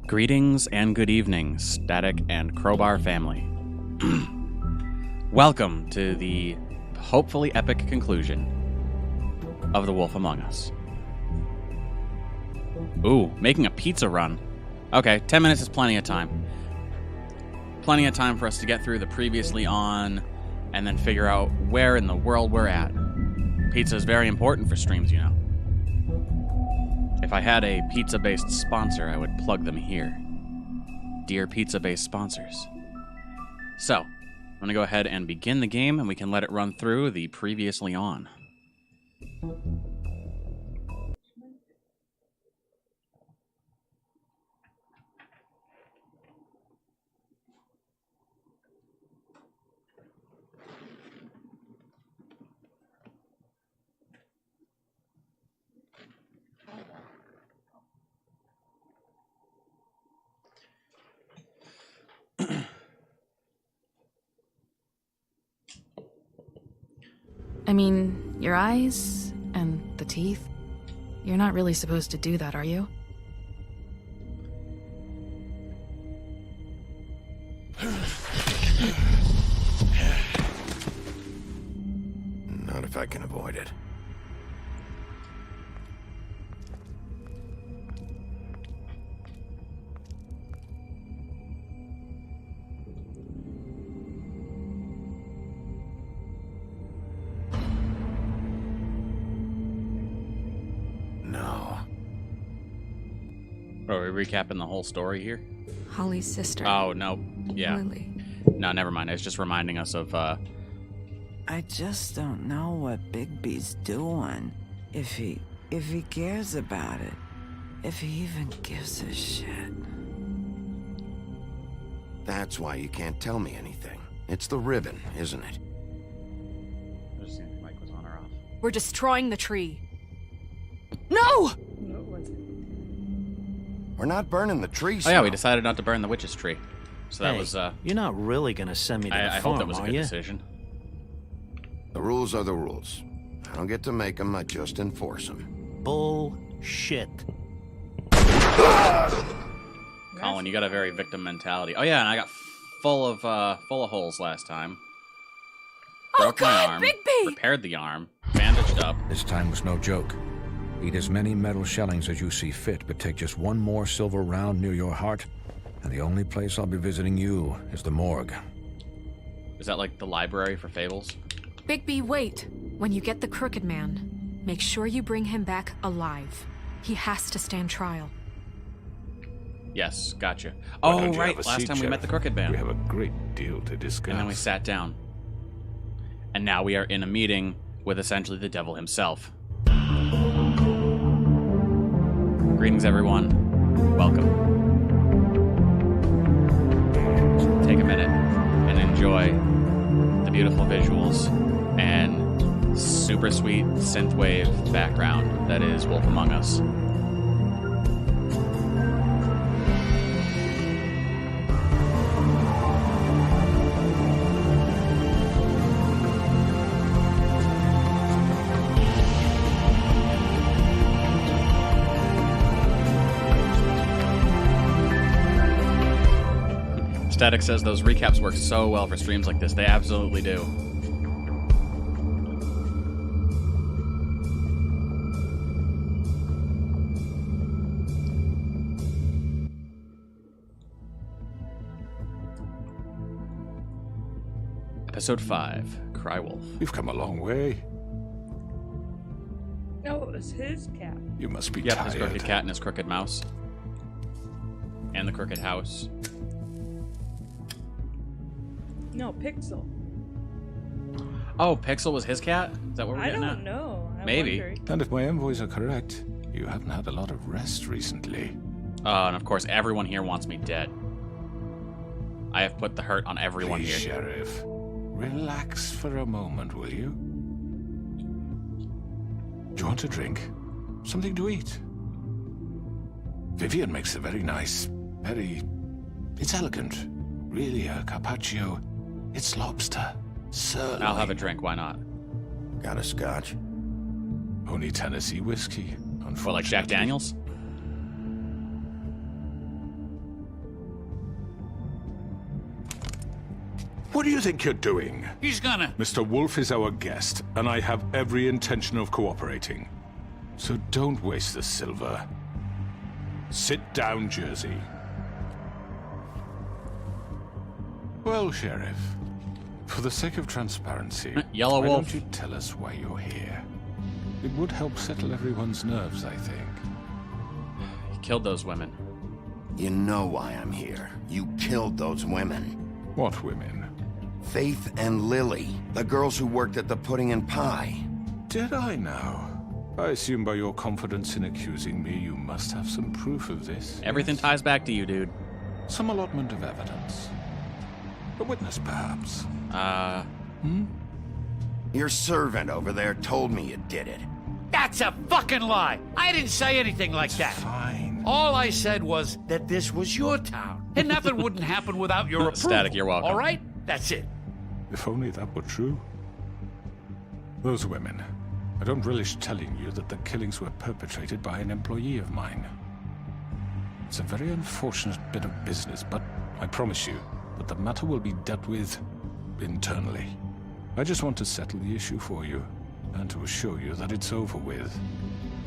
Greetings and good evening, Static and Crowbar family. Welcome to the hopefully epic conclusion of The Wolf Among Us. Ooh, making a pizza run. Okay, 10 minutes is plenty of time. Plenty of time for us to get through the previously on and then figure out where in the world we're at. Pizza is very important for streams, you know. If I had a pizza-based sponsor, I would plug them here. Dear pizza-based sponsors. So, I'm going to go ahead and begin the game, and we can let it run through the previously on. I mean, your eyes and the teeth. You're not really supposed to do that, are you? Not if I can avoid it. Are we recapping the whole story here? Holly's sister. Oh, no. Yeah. Lily. No, never mind. It's just reminding us of, I just don't know what Bigby's doing. If he cares about it. If he even gives a shit. That's why you can't tell me anything. It's the ribbon, isn't it? I just seeing if the mic was on or off. We're destroying the tree. No! We're not burning the tree, Oh, yeah, we Snow. decided not to burn the witch's tree. So that was, You're not really gonna send me to the I farm, hope that was a are good you? decision. The rules are the rules. I don't get to make them, I just enforce them. Bullshit. Colin, you got a very victim mentality. Oh yeah, and I got full of holes last time. Broke my arm. Bigby! Repaired the arm. Bandaged up. This time was no joke. Eat as many metal shellings as you see fit, but take just one more silver round near your heart, and the only place I'll be visiting you is the morgue. Is that like the library for fables? Bigby, wait. When you get the Crooked Man, make sure you bring him back alive. He has to stand trial. Yes, gotcha. Why Oh, don't you right. have a Last seat, time we met Sheriff? the Crooked Man. We have a great deal to discuss. And then we sat down. And now we are in a meeting with essentially the devil himself. Greetings, everyone. Welcome. Take a minute and enjoy the beautiful visuals and super sweet synthwave background that is Wolf Among Us. Static says those recaps work so well for streams like this. They absolutely do. Episode 5, Cry Wolf. You've come a long way. No, it was his cat. You must be Yep, tired. his crooked cat and his crooked mouse. And the crooked house. No, Pixel. Oh, Pixel was his cat? Is that what we're I getting don't at? know. I'm Maybe. wondering. And if my envoys are correct, you haven't had a lot of rest recently. And of course, everyone here wants me dead. I have put the hurt on everyone Please, here. Sheriff, relax for a moment, will you? Do you want a drink? Something to eat? Vivian makes a very nice, it's elegant. Really a carpaccio. It's lobster. Sirloin. I'll have a drink, why not? Got a scotch? Only Tennessee whiskey, unfortunately. What, like Jack Daniels? What do you think you're doing? He's gonna... Mr. Wolf is our guest, and I have every intention of cooperating. So don't waste the silver. Sit down, Jersey. Well, Sheriff, for the sake of transparency, Yellow why Wolf. don't you tell us why you're here? It would help settle everyone's nerves, I think. He killed those women. You know why I'm here. You killed those women. What women? Faith and Lily, the girls who worked at the Pudding and Pie. Did I now? I assume by your confidence in accusing me, you must have some proof of this. Everything yes? ties back to you, dude. Some allotment of evidence. A witness, perhaps. Your servant over there told me you did it. That's a fucking lie! I didn't say anything like that. Fine. All I said was that this was your town, and nothing wouldn't happen without your approval. Static, you're welcome. All right? That's it. If only that were true. Those women. I don't relish telling you that the killings were perpetrated by an employee of mine. It's a very unfortunate bit of business, but I promise you that the matter will be dealt with internally. I just want to settle the issue for you, and to assure you that it's over with.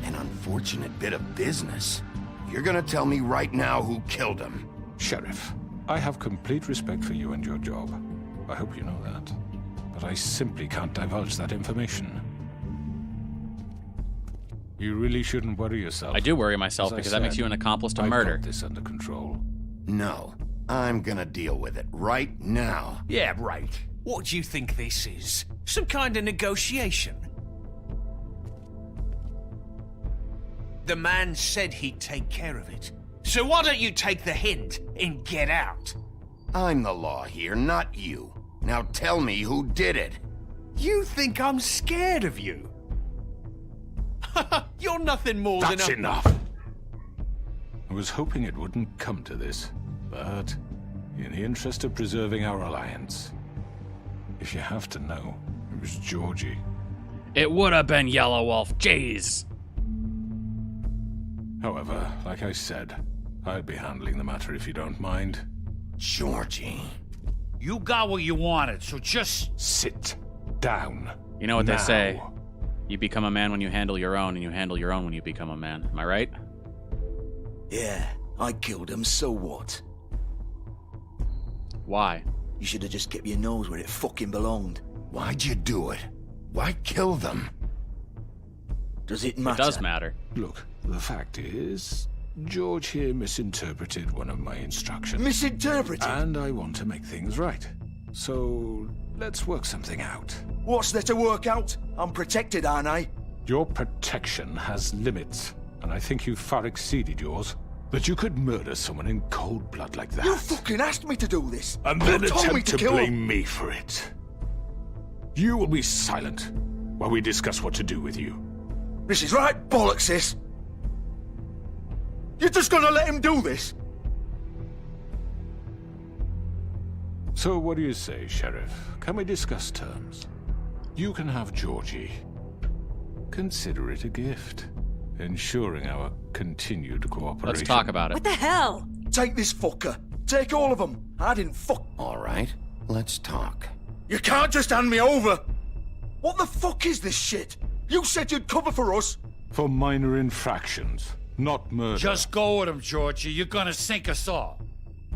An unfortunate bit of business. You're gonna tell me right now who killed him. Sheriff, I have complete respect for you and your job. I hope you know that. But I simply can't divulge that information. You really shouldn't worry yourself. I do worry myself As I because that makes said, you an accomplice to I've murder. got this under control. No, I'm gonna deal with it right now. Yeah, right. What do you think this is? Some kind of negotiation? The man said he'd take care of it. So why don't you take the hint and get out? I'm the law here, not you. Now tell me who did it. You think I'm scared of you? You're nothing more That's than a... enough! I was hoping it wouldn't come to this, but in the interest of preserving our alliance, if you have to know, it was Georgie. It would have been Yellow Wolf. Jeez. However, like I said, I'd be handling the matter if you don't mind. Georgie. You got what you wanted, so just... Sit down. You know what they now. say. You become a man when you handle your own, and you handle your own when you become a man. Am I right? Yeah, I killed him, so what? Why? You should have just kept your nose where it fucking belonged. Why'd you do it? Why kill them? Does it It matter? does matter. Look, the fact is, George here misinterpreted one of my instructions. Misinterpreted? And I want to make things right. So, let's work something out. What's there to work out? I'm protected, aren't I? Your protection has limits, and I think you've far exceeded yours. That you could murder someone in cold blood like that. You fucking asked me to do this. And You then told me attempt to to kill blame him. me for it. You will be silent while we discuss what to do with you. This is right bollocks, this. You're just gonna let him do this? So what do you say, Sheriff? Can we discuss terms? You can have Georgie. Consider it a gift, ensuring our continued cooperation. Let's talk about it. What the hell? Take this fucker. Take all of them. I didn't fuck. All right, let's talk. You can't just hand me over. What the fuck is this shit? You said you'd cover for us. For minor infractions, not murder. Just go with him, Georgie. You're gonna sink us all.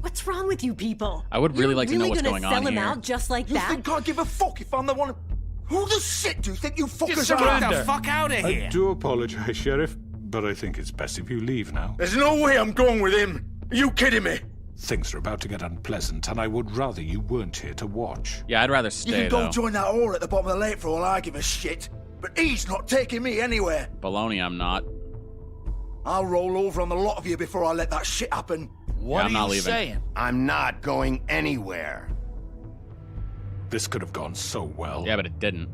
What's wrong with you people? I would really like to know what's going gonna on sell him here. out just like You that? think I give a fuck if I'm the one? Who the shit do you think you fuckers Get are? the fuck out of here. I do apologize, Sheriff, but I think it's best if you leave now. There's no way I'm going with him. Are you kidding me? Things are about to get unpleasant, and I would rather you weren't here to watch. Yeah, I'd rather You stay, can go though. join that whore at the bottom of the lake for all I give a shit. But he's not taking me anywhere. Baloney, I'm not. I'll roll over on the lot of you before I let that shit happen. What I'm are not you leaving. saying? I'm not going anywhere. This could have gone so well. Yeah, but it didn't.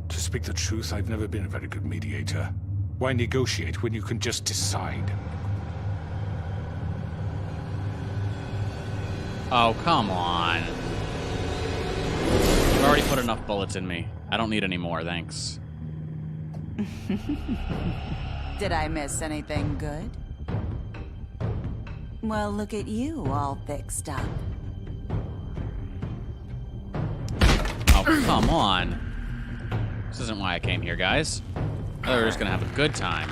To speak the truth, I've never been a very good mediator. Why negotiate when you can just decide? Oh, come on. You've already put enough bullets in me. I don't need any more, thanks. Did I miss anything good? Well, look at you, all fixed up. Oh, come on. This isn't why I came here, guys. I thought we were just gonna have a good time.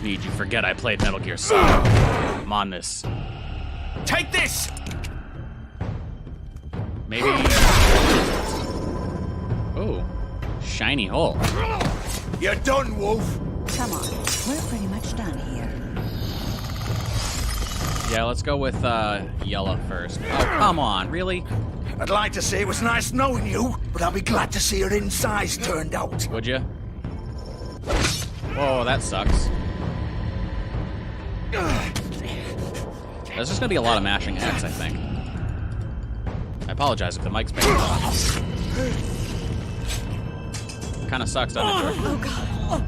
Need you forget I played Metal Gear Solid. I'm on this. Take this! Maybe... Oh, shiny hole. You're done, Wolf. Come on, we're pretty much done here. Yeah, let's go with yellow first. Oh, come on, really? I'd like to say it was nice knowing you, but I'll be glad to see your insides turned out. Would you? Whoa, that sucks. There's just gonna be a lot of mashing X, I think. I apologize if the mic's picking up. Kinda sucks, doesn't it, George? Oh god.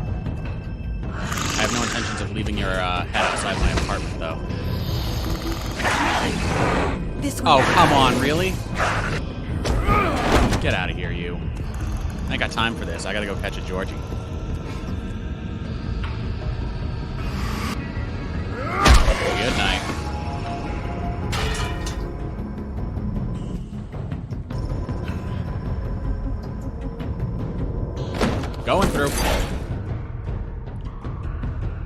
I have no intentions of leaving your head outside my apartment, though. This way. Oh, come on, really? Get out of here, you. I ain't got time for this. I gotta go catch a Georgie. Good night. Going through.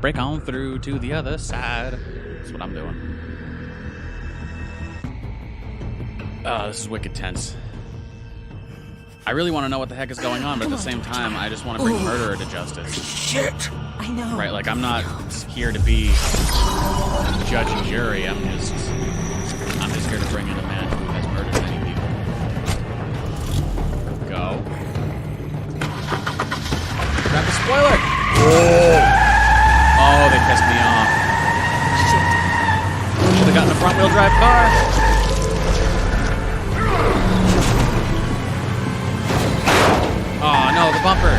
Break on through to the other side. That's what I'm doing. Oh, this is wicked tense. I really want to know what the heck is going on, but at the same time, I just want to bring murderer to justice. Shit! I know. Right, like, I'm not here to be judge and jury. I'm just here to bring in a man who has murdered many people. Go. Grab the spoiler! Oh, they pissed me off. Should have gotten a front-wheel drive car. Oh, no, the bumper.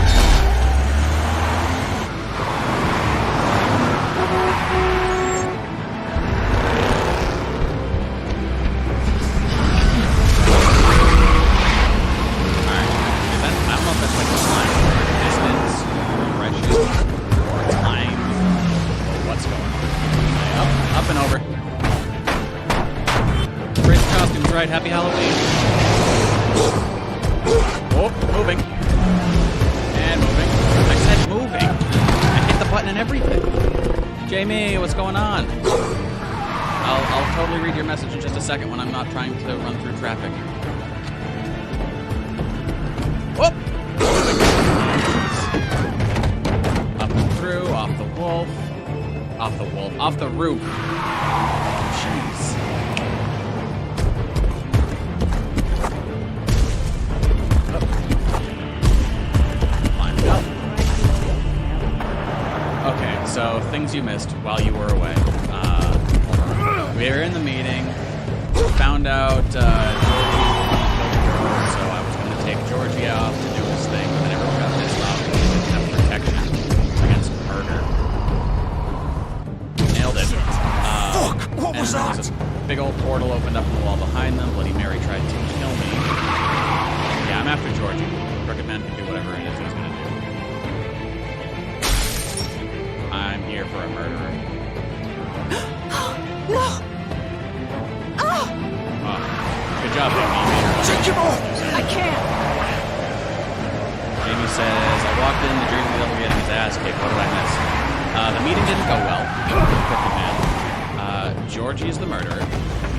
That's right, happy Halloween. Oh, moving. And moving. I said moving. I hit the button and everything. Jamie, what's going on? I'll totally read your message in just a second when I'm not trying to run through traffic. Whoop! Up and through, off the wolf. Off the wolf. Off the roof. Jeez. Climbing up. Okay, so things you missed while you were away. We were in the meeting, found out Georgie killed the girl, so I was going to take Georgie out to do his thing, but then everyone got pissed off and we didn't have protection against murder. Nailed it. Fuck! What was and that? This big old portal opened up in the wall behind them. Bloody Mary tried to kill me. Yeah, I'm after Georgie. Crooked Man can do whatever it is he's going to do. I'm here for a murderer. No! Oh, good job, Jamie. Take him off! I can't! Jamie says, I walked in, the Jersey Devil getting his ass kicked. What did I miss? The meeting didn't go well. Crooked Man. Georgie is the murderer.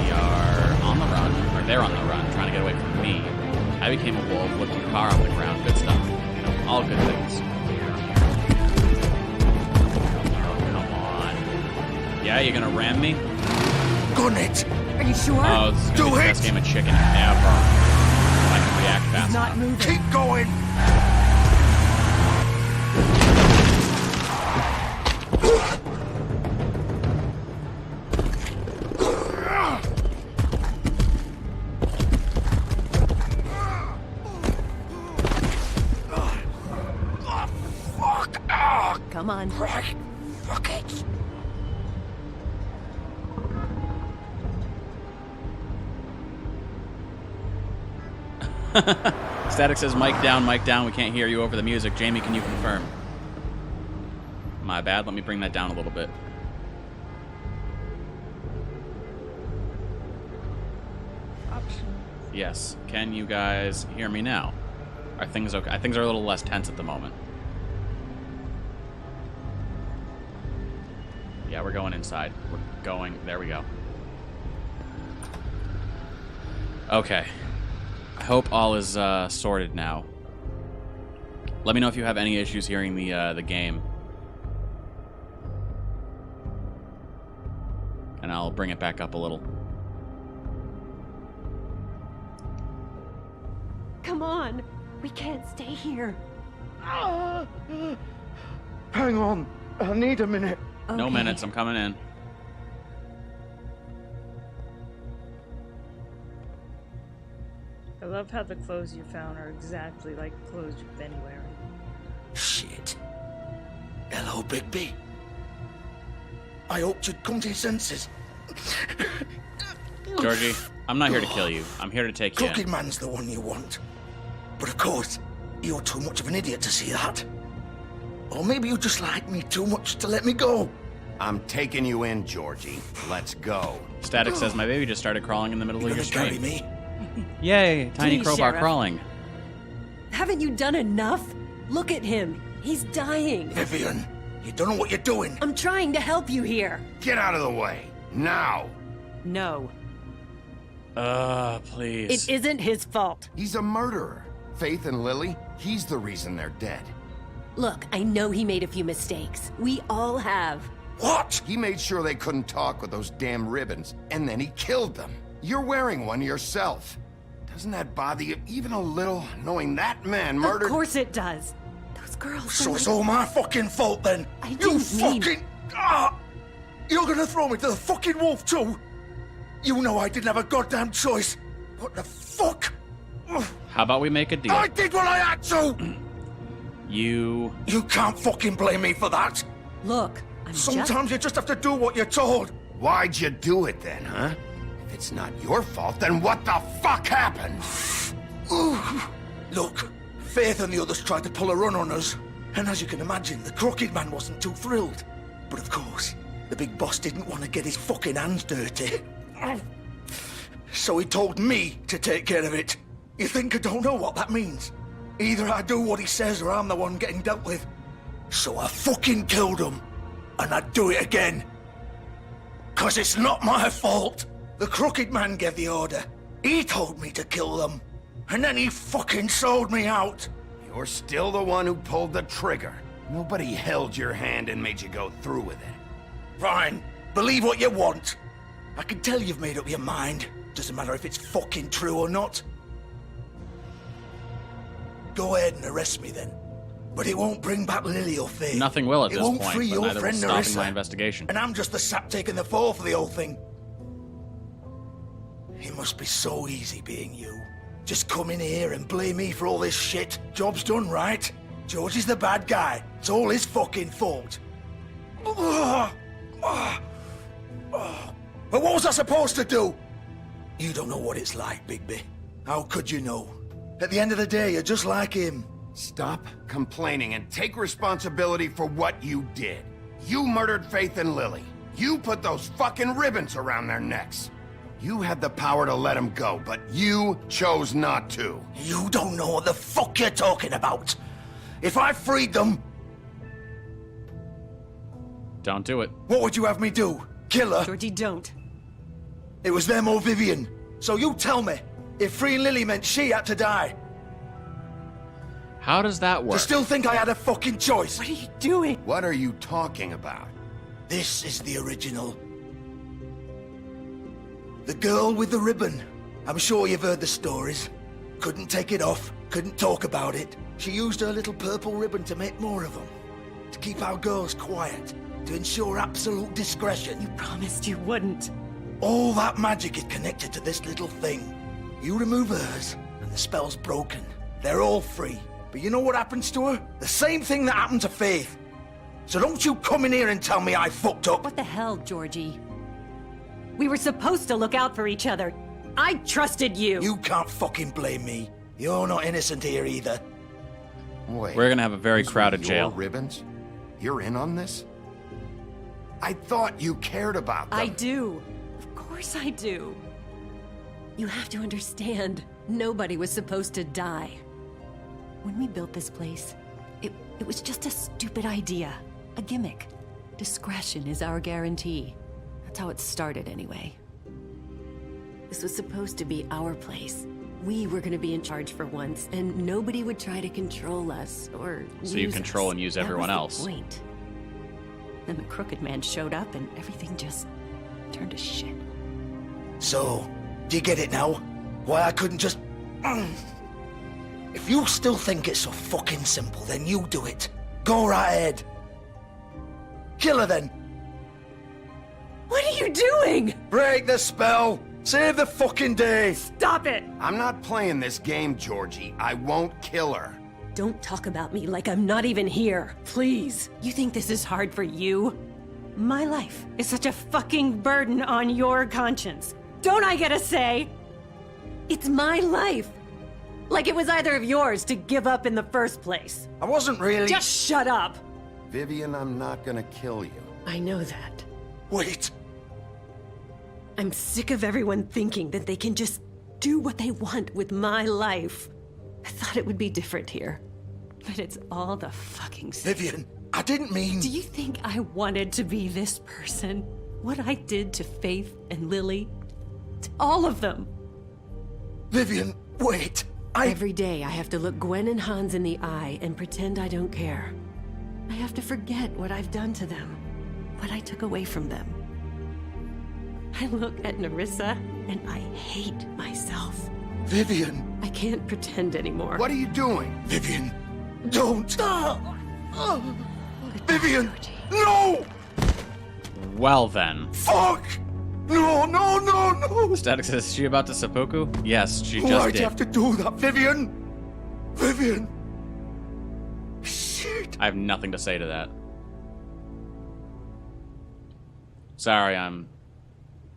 We are on the run, or they're on the run, trying to get away from me. I became a wolf, lifting a car off the ground. Good stuff. You know, all good things. Come on. Yeah, you're gonna ram me? Gun it! Are you sure? Oh, this is gonna be the best game of chicken ever. I can react fast He's not enough. moving. Keep going! Come on. Right. Fuck it. Static says, mic down, we can't hear you over the music. Jamie, can you confirm? My bad, let me bring that down a little bit. Option. Yes, can you guys hear me now? Are things okay? Things are a little less tense at the moment. Yeah, we're going inside. We're going, there we go. Okay. I hope all is sorted now. Let me know if you have any issues hearing the game. And I'll bring it back up a little. Come on. We can't stay here. Hang on. I need a minute. No minutes, I'm coming in. I love how the clothes you found are exactly like the clothes you've been wearing. Shit. Hello, Bigby. I hoped you'd come to your senses. Georgie, I'm not here to kill you. I'm here to take you Crooked in. Man's the one you want. But of course, you're too much of an idiot to see that. Or maybe you just like me too much to let me go. I'm taking you in, Georgie. Let's go. Static says, my baby just started crawling in the middle of your Carry stream. me. Yay, tiny Please, crowbar Sheriff. crawling. Haven't you done enough? Look at him. He's dying. Vivian, you don't know what you're doing. I'm trying to help you here. Get out of the way. Now. No. Please. It isn't his fault. He's a murderer. Faith and Lily, he's the reason they're dead. Look, I know he made a few mistakes. We all have. What? He made sure they couldn't talk with those damn ribbons, and then he killed them. You're wearing one yourself. Doesn't that bother you even a little, knowing that man murdered... Of course it does. Those girls... So were it's like- all my fucking fault then. I You didn't mean- fucking... Ah! You're gonna throw me to the fucking wolf too? You know I didn't have a goddamn choice. What the fuck? How about we make a deal? I did what I had to! You... You can't fucking blame me for that. Look, I'm Sometimes you just have to do what you're told. Why'd you do it then, huh? If it's not your fault, then what the fuck happened? Look, Faith and the others tried to pull a run on us. And as you can imagine, the Crooked Man wasn't too thrilled. But of course, the big boss didn't want to get his fucking hands dirty. So he told me to take care of it. You think I don't know what that means? Either I do what he says or I'm the one getting dealt with. So I fucking killed him. And I'd do it again. 'Cause it's not my fault. The Crooked Man gave the order. He told me to kill them. And then he fucking sold me out. You're still the one who pulled the trigger. Nobody held your hand and made you go through with it. Fine. Believe what you want. I can tell you've made up your mind. Doesn't matter if it's fucking true or not. Go ahead and arrest me then. But it won't bring back Lily or Faith. Nothing will at it this won't point, free but your neither will friend stopping Nerissa. my investigation. And I'm just the sap taking the fall for the whole thing. It must be so easy being you. Just come in here and blame me for all this shit. Job's done, right? George is the bad guy. It's all his fucking fault. But what was I supposed to do? You don't know what it's like, Bigby. How could you know? At the end of the day, you're just like him. Stop complaining and take responsibility for what you did. You murdered Faith and Lily. You put those fucking ribbons around their necks. You had the power to let them go, but you chose not to. You don't know what the fuck you're talking about. If I freed them, Don't do it. what would you have me do? Kill her? Georgie, don't. It was them or Vivian. So you tell me, if freeing Lily meant she had to die, How does that work? you still think I had a fucking choice? What are you doing? What are you talking about? This is the original. The girl with the ribbon. I'm sure you've heard the stories. Couldn't take it off, couldn't talk about it. She used her little purple ribbon to make more of them. To keep our girls quiet. To ensure absolute discretion. You promised you wouldn't. All that magic is connected to this little thing. You remove hers, and the spell's broken. They're all free. But you know what happens to her? The same thing that happened to Faith. So don't you come in here and tell me I fucked up. What the hell, Georgie? We were supposed to look out for each other. I trusted you. You can't fucking blame me. You're not innocent here either. Wait. We're gonna have a very those were crowded your jail. Ribbons? You're in on this? I thought you cared about them. I do. Of course I do. You have to understand, nobody was supposed to die. When we built this place, it was just a stupid idea. A gimmick. Discretion is our guarantee. That's how it started anyway. This was supposed to be our place. We were going to be in charge for once, and nobody would try to control us or So you use control us. and use That everyone was the else. point. Then the Crooked Man showed up, and everything just turned to shit. So, do you get it now? Why I couldn't just... If you still think it's so fucking simple, then you do it. Go right ahead. Kill her then. What are you doing? Break the spell. Save the fucking day. Stop it! I'm not playing this game, Georgie. I won't kill her. Don't talk about me like I'm not even here. Please. You think this is hard for you? My life is such a fucking burden on your conscience. Don't I get a say? It's my life. Like it was either of yours to give up in the first place. I wasn't really... Just shut up. Vivian, I'm not gonna kill you. I know that. Wait. I'm sick of everyone thinking that they can just do what they want with my life. I thought it would be different here. But it's all the fucking same. Vivian, I didn't mean... Do you think I wanted to be this person? What I did to Faith and Lily? To all of them. Vivian, wait. Every day I have to look Gwen and Hans in the eye and pretend I don't care. I have to forget what I've done to them. What I took away from them. I look at Nerissa and I hate myself. Vivian. I can't pretend anymore. What are you doing? Vivian, don't. Vivian, no! Well then. Fuck! No, no, no, no! Static says, is she about to seppuku? Yes, she just Why'd did. you have to do that, Vivian? Vivian! Shit! I have nothing to say to that. Sorry, I'm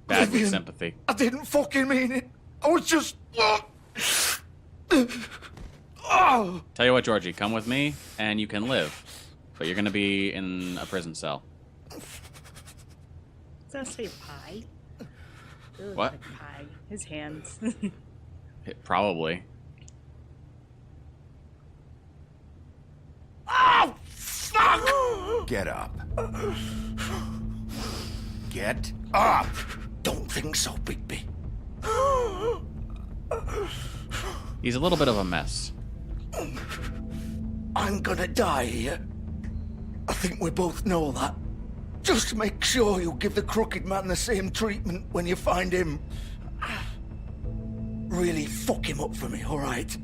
bad with Vivian, sympathy. I didn't fucking mean it. I was just... Tell you what, Georgie, come with me, and you can live. But you're gonna be in a prison cell. Does that say pie? It looks What? like pie. His hands. Probably. Oh, fuck! Get up. Get up! Don't think so, Bigby. He's a little bit of a mess. I'm gonna die here. I think we both know that. Just make sure you give the Crooked Man the same treatment when you find him. Really fuck him up for me, alright?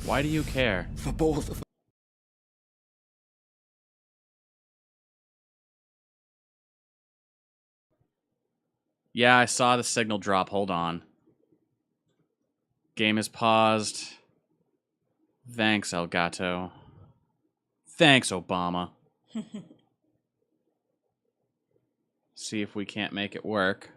Why do you care? For both of us. Yeah, I saw the signal drop. Hold on. Game is paused. Thanks, Elgato. Thanks, Obama. See if we can't make it work.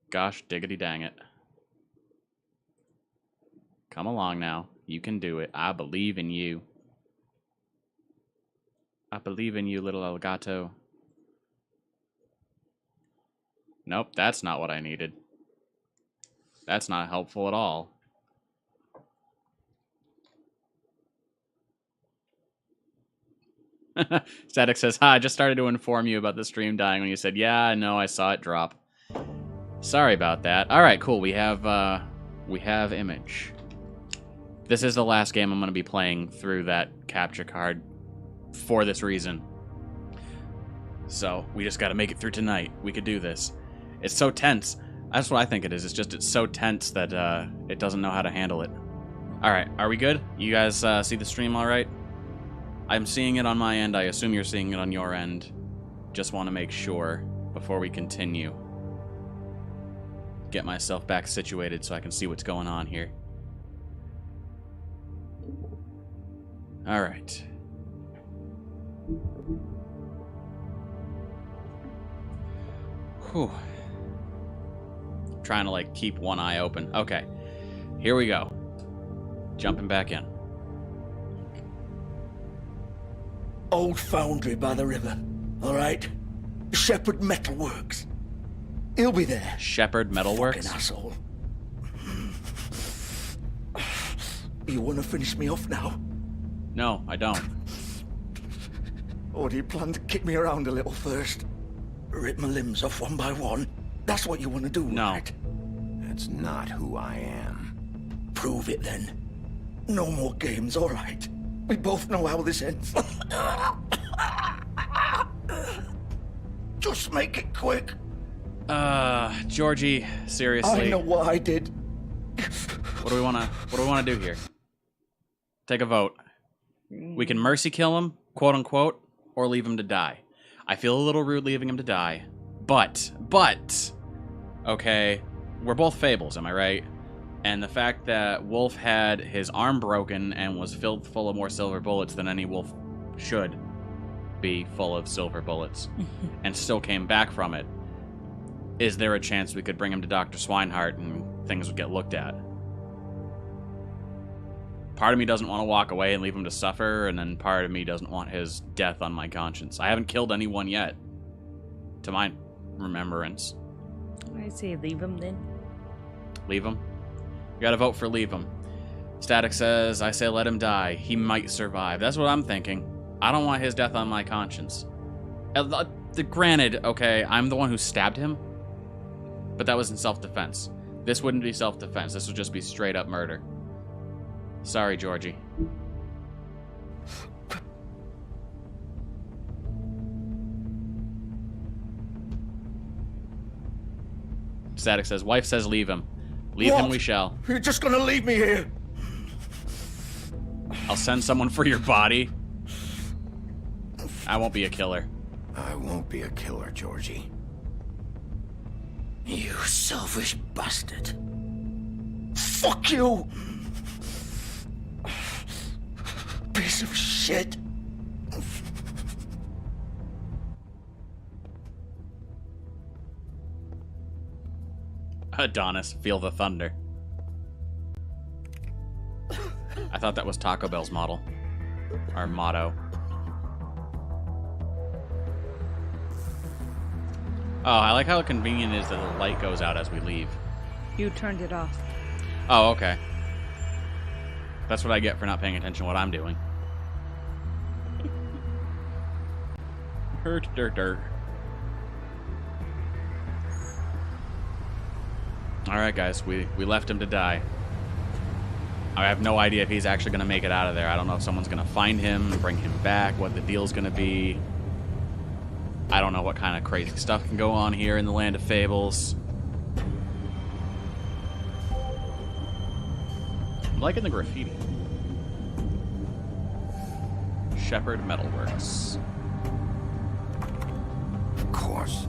Gosh diggity dang it. Come along now. You can do it. I believe in you. I believe in you, little Elgato. Nope, that's not what I needed. That's not helpful at all. Static says, "Hi, I just started to inform you about the stream dying when you said, yeah, I know, I saw it drop. Sorry about that. All right, cool. We have image. This is the last game I'm going to be playing through that capture card for this reason. So we just got to make it through tonight. We could do this. It's so tense. That's what I think it is. It's just it's so tense that it doesn't know how to handle it. All right, are we good? You guys see the stream all right? I'm seeing it on my end. I assume you're seeing it on your end. Just want to make sure before we continue. Get myself back situated so I can see what's going on here. All right. Whew. Trying to like keep one eye open. Okay. Here we go. Jumping back in. Old foundry by the river, all right? Shepherd Metalworks. He'll be there. Shepherd Metalworks? Fucking asshole. You want to finish me off now? No, I don't. Or do you plan to kick me around a little first? Rip my limbs off one by one? That's what you want to do, no. Right? That's not who I am. Prove it then. No more games, all right? We both know how this ends. Just make it quick. Georgie, seriously. I know what I did. What do we want to do here? Take a vote. We can mercy kill him, quote unquote, or leave him to die. I feel a little rude leaving him to die, but okay, we're both fables, am I right? And the fact that Wolf had his arm broken and was filled full of more silver bullets than any wolf should be full of silver bullets, and still came back from it, is there a chance we could bring him to Dr. Swinehart and things would get looked at? Part of me doesn't want to walk away and leave him to suffer, and then part of me doesn't want his death on my conscience. I haven't killed anyone yet, to my remembrance. I say leave him then. Leave him? You gotta vote for leave him. Static says, I say let him die. He might survive. That's what I'm thinking. I don't want his death on my conscience. Granted, okay, I'm the one who stabbed him, but that was in self-defense. This wouldn't be self-defense. This would just be straight-up murder. Sorry, Georgie. Static says, wife says leave him. Leave him we shall. You're just gonna leave me here? I'll send someone for your body. I won't be a killer. I won't be a killer, Georgie. You selfish bastard. Fuck you! Piece of shit. Adonis, feel the thunder. I thought that was Taco Bell's model. Our motto. Oh, I like how convenient it is that the light goes out as we leave. You turned it off. Oh, okay. That's what I get for not paying attention to what I'm doing. Dirt. Alright, guys, we left him to die. I have no idea if he's actually going to make it out of there. I don't know if someone's going to find him, bring him back, what the deal's going to be. I don't know what kind of crazy stuff can go on here in the Land of Fables. I'm liking the graffiti. Shepherd Metalworks. Of course.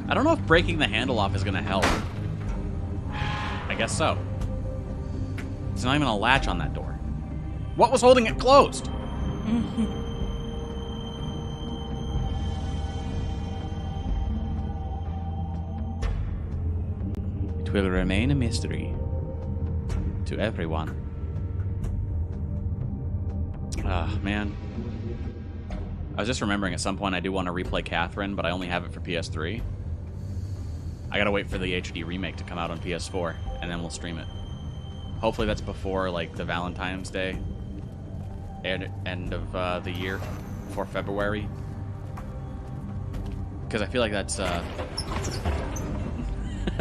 I don't know if breaking the handle off is going to help. I guess so. There's not even a latch on that door. What was holding it closed? It will remain a mystery to everyone. Ah, man. I was just remembering at some point I do want to replay Catherine, but I only have it for PS3. I gotta wait for the HD remake to come out on PS4, and then we'll stream it. Hopefully that's before, like, the Valentine's Day end of the year, before February. Because I feel like that's,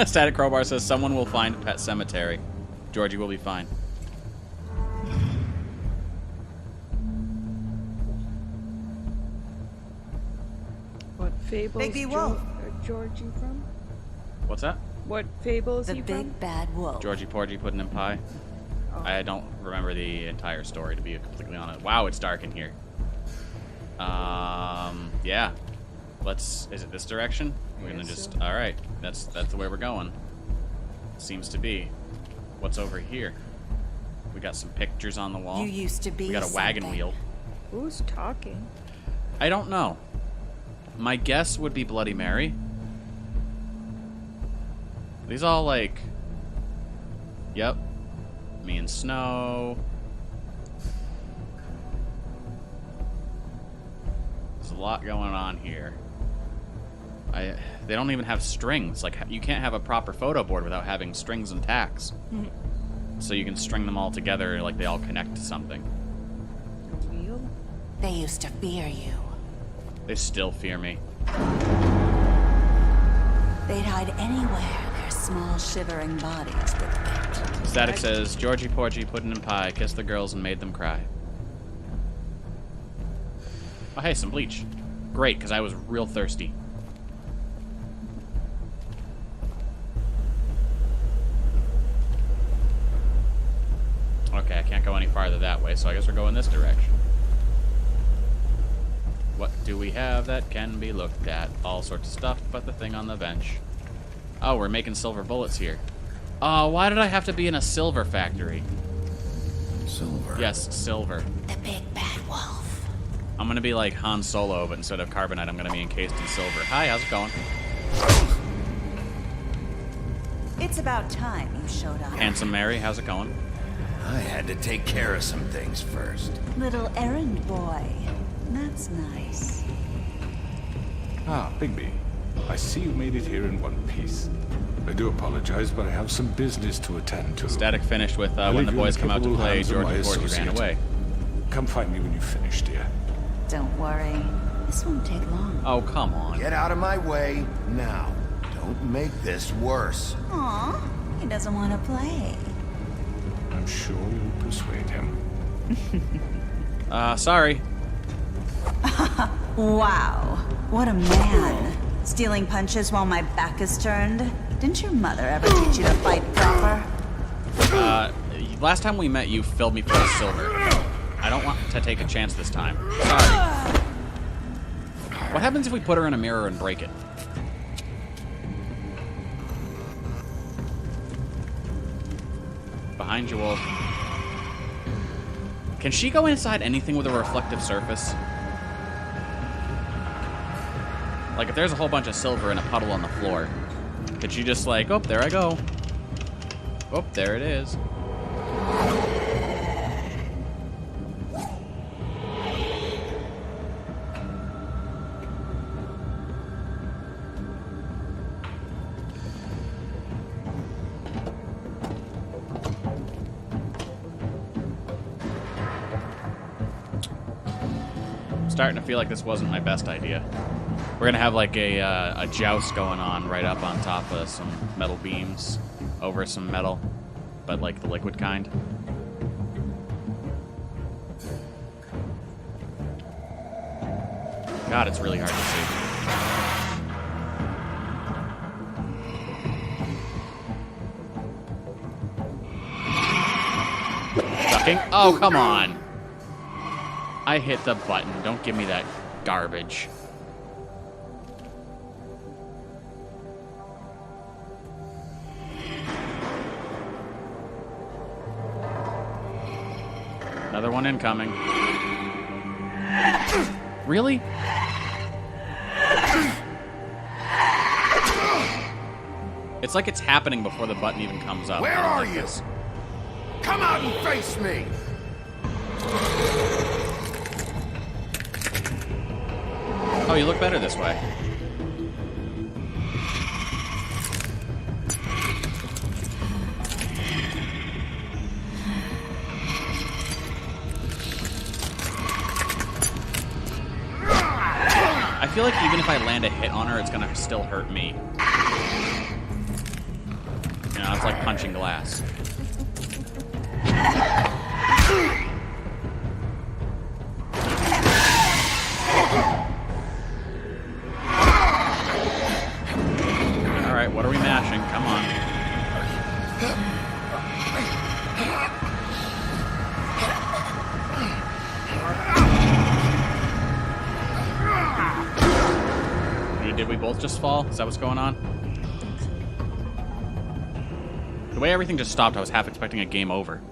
Static Crowbar says, someone will find Pet Cemetery. Georgie will be fine. What fables Bigby Wolf. Georgie from? What's that? What fable is The he big from? bad wolf. Georgie Porgy Puddin' and Pie. Oh. I don't remember the entire story, to be completely honest. Wow, it's dark in here. Yeah. Is it this direction? We're gonna just, alright. That's the way we're going. Seems to be. What's over here? We got some pictures on the wall. You used to be We got a wagon something. wheel. Who's talking? I don't know. My guess would be Bloody Mary. These all like... Yep. Me and Snow. There's a lot going on here. They don't even have strings. Like, you can't have a proper photo board without having strings and tacks. So you can string them all together like they all connect to something. Real? They used to fear you. They still fear me. They'd hide anywhere their small shivering bodies would fit. Static says, Georgie Porgy, Puddin' and Pie kissed the girls and made them cry. Oh, hey, some bleach. Great, because I was real thirsty. Okay, I can't go any farther that way, so I guess we're going this direction. What do we have that can be looked at? All sorts of stuff, but the thing on the bench. Oh, we're making silver bullets here. Oh, why did I have to be in a silver factory? Silver. Yes, silver. The big bad wolf. I'm gonna be like Han Solo, but instead of carbonite, I'm gonna be encased in silver. Hi, how's it going? It's about time you showed up. Handsome Mary, how's it going? I had to take care of some things first. Little errand boy. That's nice. Ah, Bigby. I see you made it here in one piece. I do apologize, but I have some business to attend to. Static finished with I'll when leave the you in boys the come out to capable play, hands of George my and Porgy ran associate. away. Come find me when you finish, dear. Don't worry. This won't take long. Oh, come on. Get out of my way now. Don't make this worse. Aw, he doesn't want to play. I'm sure you'll persuade him. Sorry. Wow, what a man. Stealing punches while my back is turned? Didn't your mother ever teach you to fight proper? Last time we met, you filled me full of silver. I don't want to take a chance this time. Sorry. What happens if we put her in a mirror and break it? Behind you, Wolf. Can she go inside anything with a reflective surface? Like, if there's a whole bunch of silver in a puddle on the floor, Did she just like, oh, there I go. Oh, there it is. Starting to feel like this wasn't my best idea. We're gonna have like a joust going on right up on top of some metal beams over some metal, but like the liquid kind. God, it's really hard to see. Ducking? Oh, come on. I hit the button. Don't give me that garbage. Another one incoming. Really? It's like it's happening before the button even comes up. Where are you? Come out and face me! Oh, you look better this way. I feel like even if I land a hit on her, it's gonna still hurt me. You know, it's like punching glass. Alright, what are we mashing? Come on. Did we both just fall? Is that what's going on? The way everything just stopped, I was half expecting a game over.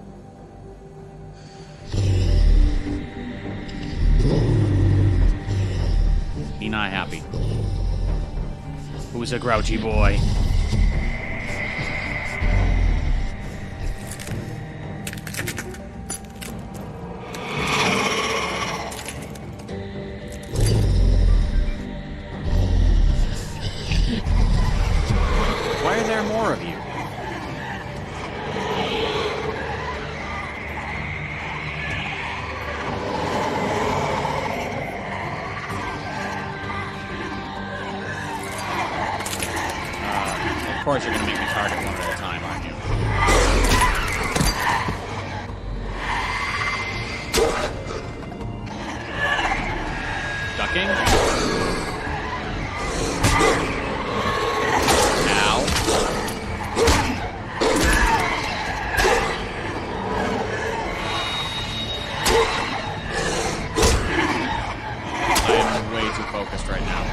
He not happy. Who's a grouchy boy? Why are there more of you? Of course you're going to make me target one at a time, aren't you? Ducking? Ow. I am way too focused right now.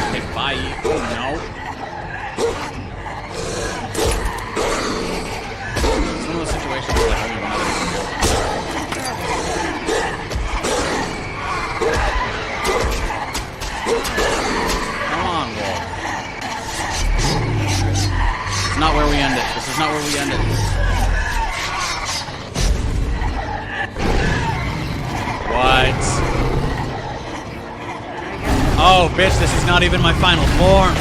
Okay, bye. Oh, no. It's one of those situations where like only one other can do it. Come on, Wolf. This is not where we end it. This is not where we end it. What? Oh, bitch, this is not even my final form.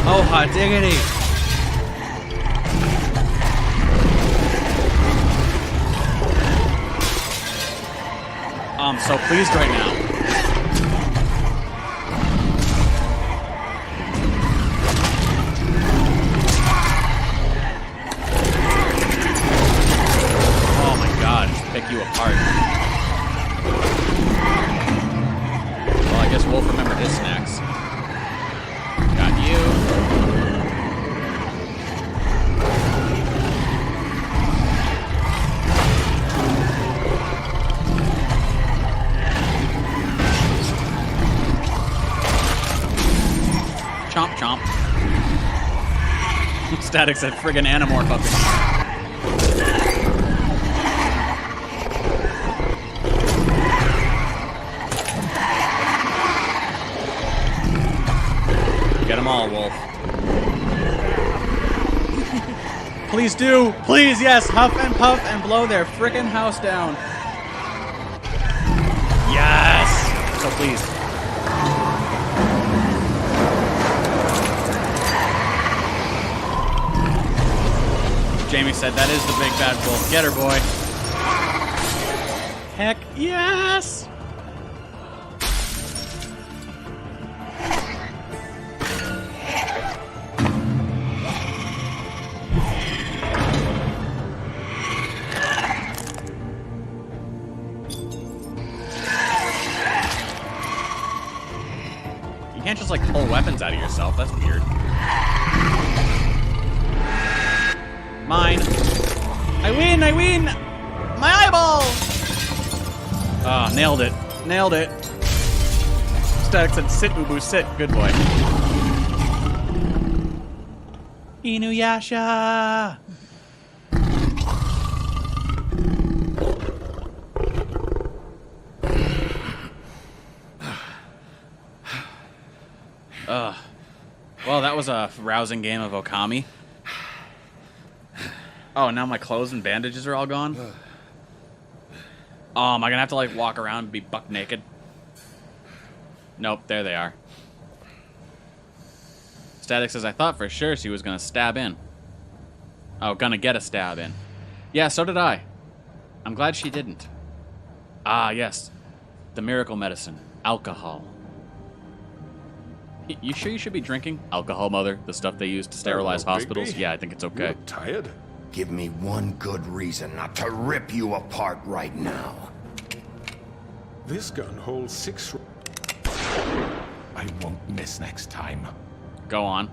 Oh, hot diggity. I'm so pleased right now. Oh my god, just pick you apart. Well, I guess Wolf remembered his snacks. Got you. Chomp chomp. Static said friggin' Animorph up in here. Get them all, Wolf. Please do! Please, yes! Huff and puff and blow their frickin' house down. Yes! So please. Jamie said that is the big bad wolf. Get her, boy. Heck yes! You can't just like pull weapons out of yourself. That's weird. Mine. I win! I win! My eyeball! Ah, nailed it. Nailed it. Static said, sit, Ubu, sit. Good boy. Inuyasha! Well, that was a rousing game of Okami. Oh, now my clothes and bandages are all gone? Oh, am I gonna have to, like, walk around and be buck naked? Nope, there they are. Static says, I thought for sure she was gonna stab in. Oh, gonna get a stab in. Yeah, so did I. I'm glad she didn't. Ah, yes. The miracle medicine. Alcohol. You sure you should be drinking alcohol, Mother? The stuff they use to sterilize hospitals? Bigby. Yeah, I think it's okay. You look tired? Give me one good reason not to rip you apart right now. This gun holds 6... I won't miss next time. Go on.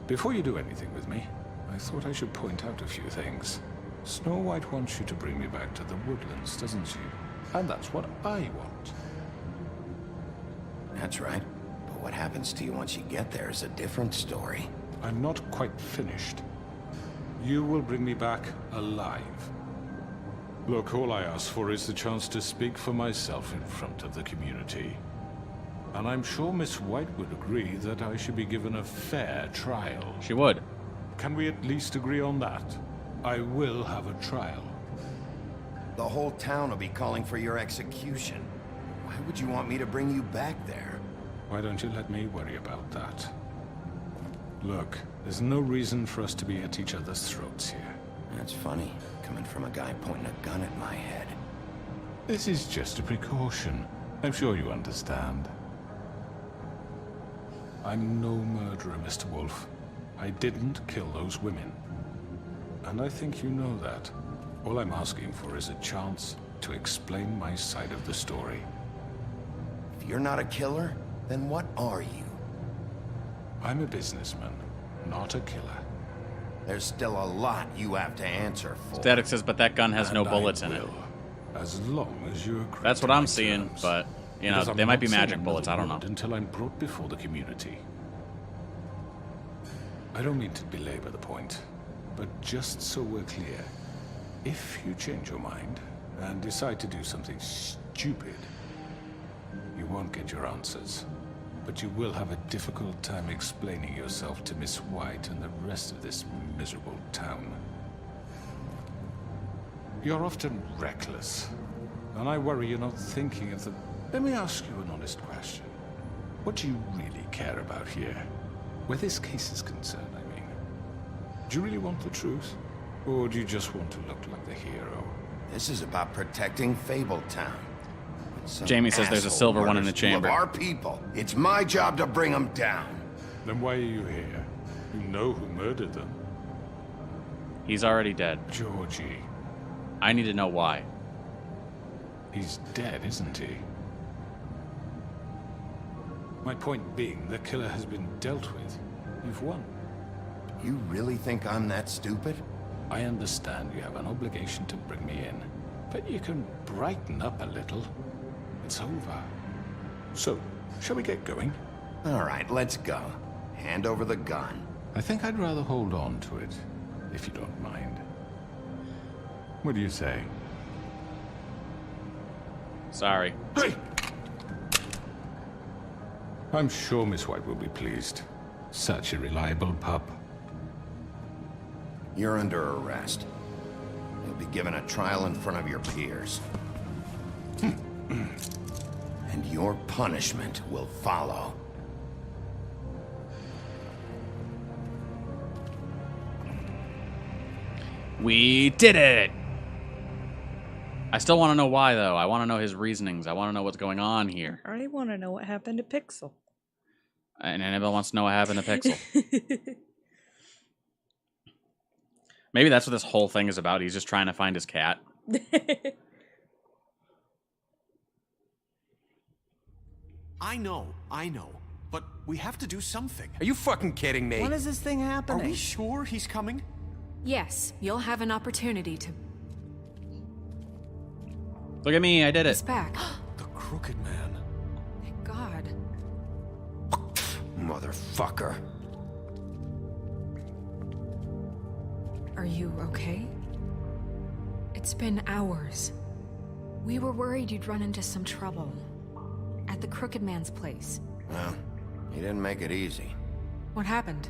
Before you do anything with me, I thought I should point out a few things. Snow White wants you to bring me back to the woodlands, doesn't she? And that's what I want. That's right. But what happens to you once you get there is a different story. I'm not quite finished. You will bring me back alive. Look, all I ask for is the chance to speak for myself in front of the community. And I'm sure Miss White would agree that I should be given a fair trial. She would. Can we at least agree on that? I will have a trial. The whole town will be calling for your execution. Why would you want me to bring you back there? Why don't you let me worry about that? Look, there's no reason for us to be at each other's throats here. That's funny, coming from a guy pointing a gun at my head. This is just a precaution. I'm sure you understand. I'm no murderer, Mr. Wolf. I didn't kill those women. And I think you know that. All I'm asking for is a chance to explain my side of the story. If you're not a killer, then what are you? I'm a businessman, not a killer. There's still a lot you have to answer for. Static says, but that gun has no bullets in it. As long as you agree. That's what I'm seeing, but, you know, they might be magic bullets, I don't know. Until I'm brought before the community. I don't mean to belabor the point, but just so we're clear, if you change your mind and decide to do something stupid, you won't get your answers. But you will have a difficult time explaining yourself to Miss White and the rest of this miserable town. You're often reckless, and I worry you're not thinking of the... Let me ask you an honest question. What do you really care about here? Where this case is concerned, I mean. Do you really want the truth? Or do you just want to look like the hero? This is about protecting Fabletown. Jamie says there's a silver one in the chamber. Of our people. It's my job to bring them down. Then why are you here? You know who murdered them. He's already dead. Georgie. I need to know why. He's dead, isn't he? My point being, the killer has been dealt with. You've won. You really think I'm that stupid? I understand you have an obligation to bring me in, but you can brighten up a little. It's over. So, shall we get going? All right, let's go. Hand over the gun. I think I'd rather hold on to it, if you don't mind. What do you say? Sorry. Hey! I'm sure Miss White will be pleased. Such a reliable pup. You're under arrest. You'll be given a trial in front of your peers. And your punishment will follow. We did it! I still want to know why, though. I want to know his reasonings. I want to know what's going on here. I want to know what happened to Pixel. And anybody wants to know what happened to Pixel. Maybe that's what this whole thing is about. He's just trying to find his cat. I know. But we have to do something. Are you fucking kidding me? When is this thing Are happening? we sure he's coming? Yes, you'll have an opportunity to... Look at me, I did He's it. back. The Crooked Man. Thank God. Motherfucker. Are you okay? It's been hours. We were worried you'd run into some trouble. At the Crooked Man's place. Well, he didn't make it easy. What happened?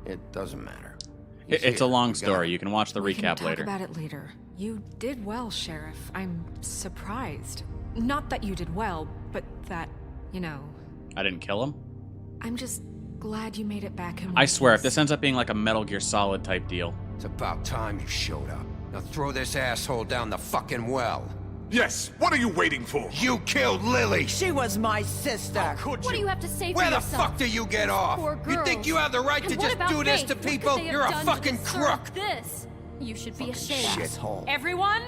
It doesn't matter. It's a long story. You can watch the We can recap talk later. about it later. You did well, Sheriff. I'm surprised. Not that you did well, but that, you know... I didn't kill him? I'm just glad you made it back in one I swear, if piece. this ends up being like a Metal Gear Solid type deal. It's about time you showed up. Now throw this asshole down the fucking well. Yes, what are you waiting for? You killed Lily! She was my sister. How could What do you have to say for Where the yourself? fuck do you get off? Poor You think girls. you have the right And to what just about do this Faith? to What could people? they have You're a done to fucking deserve crook! This. You should be ashamed. Shithole. Everyone,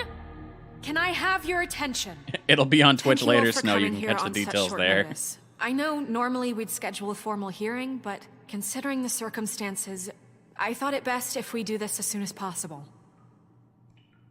can I have your attention? It'll be on Twitch Thank you all later, for Snow. You coming can here catch the on such details short there. notice. I know normally we'd schedule a formal hearing, but considering the circumstances, I thought it best if we do this as soon as possible.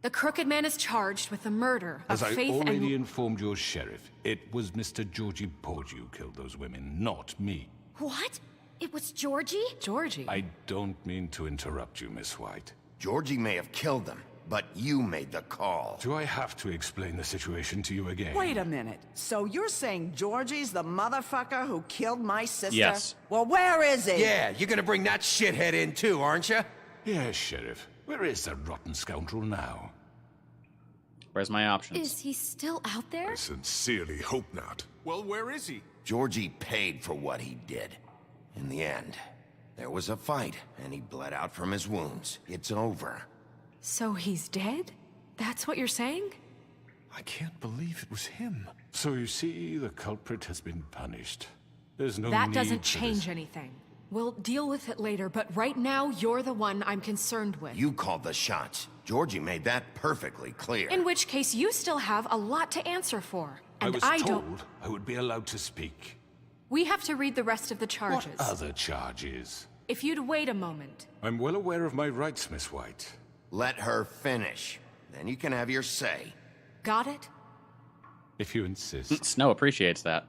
The Crooked Man is charged with the murder of As I Faith already and... informed your sheriff, it was Mr. Georgie Porgy who killed those women, not me. What? It was Georgie? Georgie? I don't mean to interrupt you, Miss White. Georgie may have killed them, but you made the call. Do I have to explain the situation to you again? Wait a minute. So you're saying Georgie's the motherfucker who killed my sister? Yes. Well, where is he? Yeah, you're gonna bring that shithead in too, aren't you? Yes, Sheriff. Where is that rotten scoundrel now? Where's my options? Is he still out there? I sincerely hope not. Well, where is he? Georgie paid for what he did. In the end, there was a fight, and he bled out from his wounds. It's over. So he's dead? That's what you're saying? I can't believe it was him. So you see, the culprit has been punished. There's no That need doesn't for change this. anything. We'll deal with it later, but right now, you're the one I'm concerned with. You called the shots. Georgie made that perfectly clear. In which case, you still have a lot to answer for. And I was don't... told I would be allowed to speak. We have to read the rest of the charges. What other charges? If you'd wait a moment. I'm well aware of my rights, Miss White. Let her finish. Then you can have your say. Got it? If you insist. Snow appreciates that.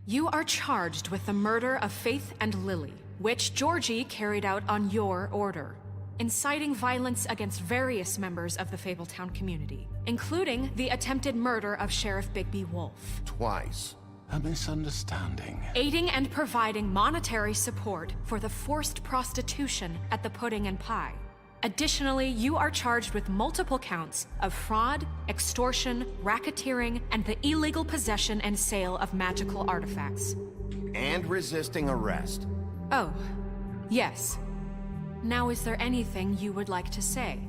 You are charged with the murder of Faith and Lily, which Georgie carried out on your order, inciting violence against various members of the Fabletown community, including the attempted murder of Sheriff Bigby Wolf. Twice. A misunderstanding. Aiding and providing monetary support for the forced prostitution at the Pudding and Pie. Additionally, you are charged with multiple counts of fraud, extortion, racketeering, and the illegal possession and sale of magical artifacts. And resisting arrest. Oh, yes. Now, is there anything you would like to say?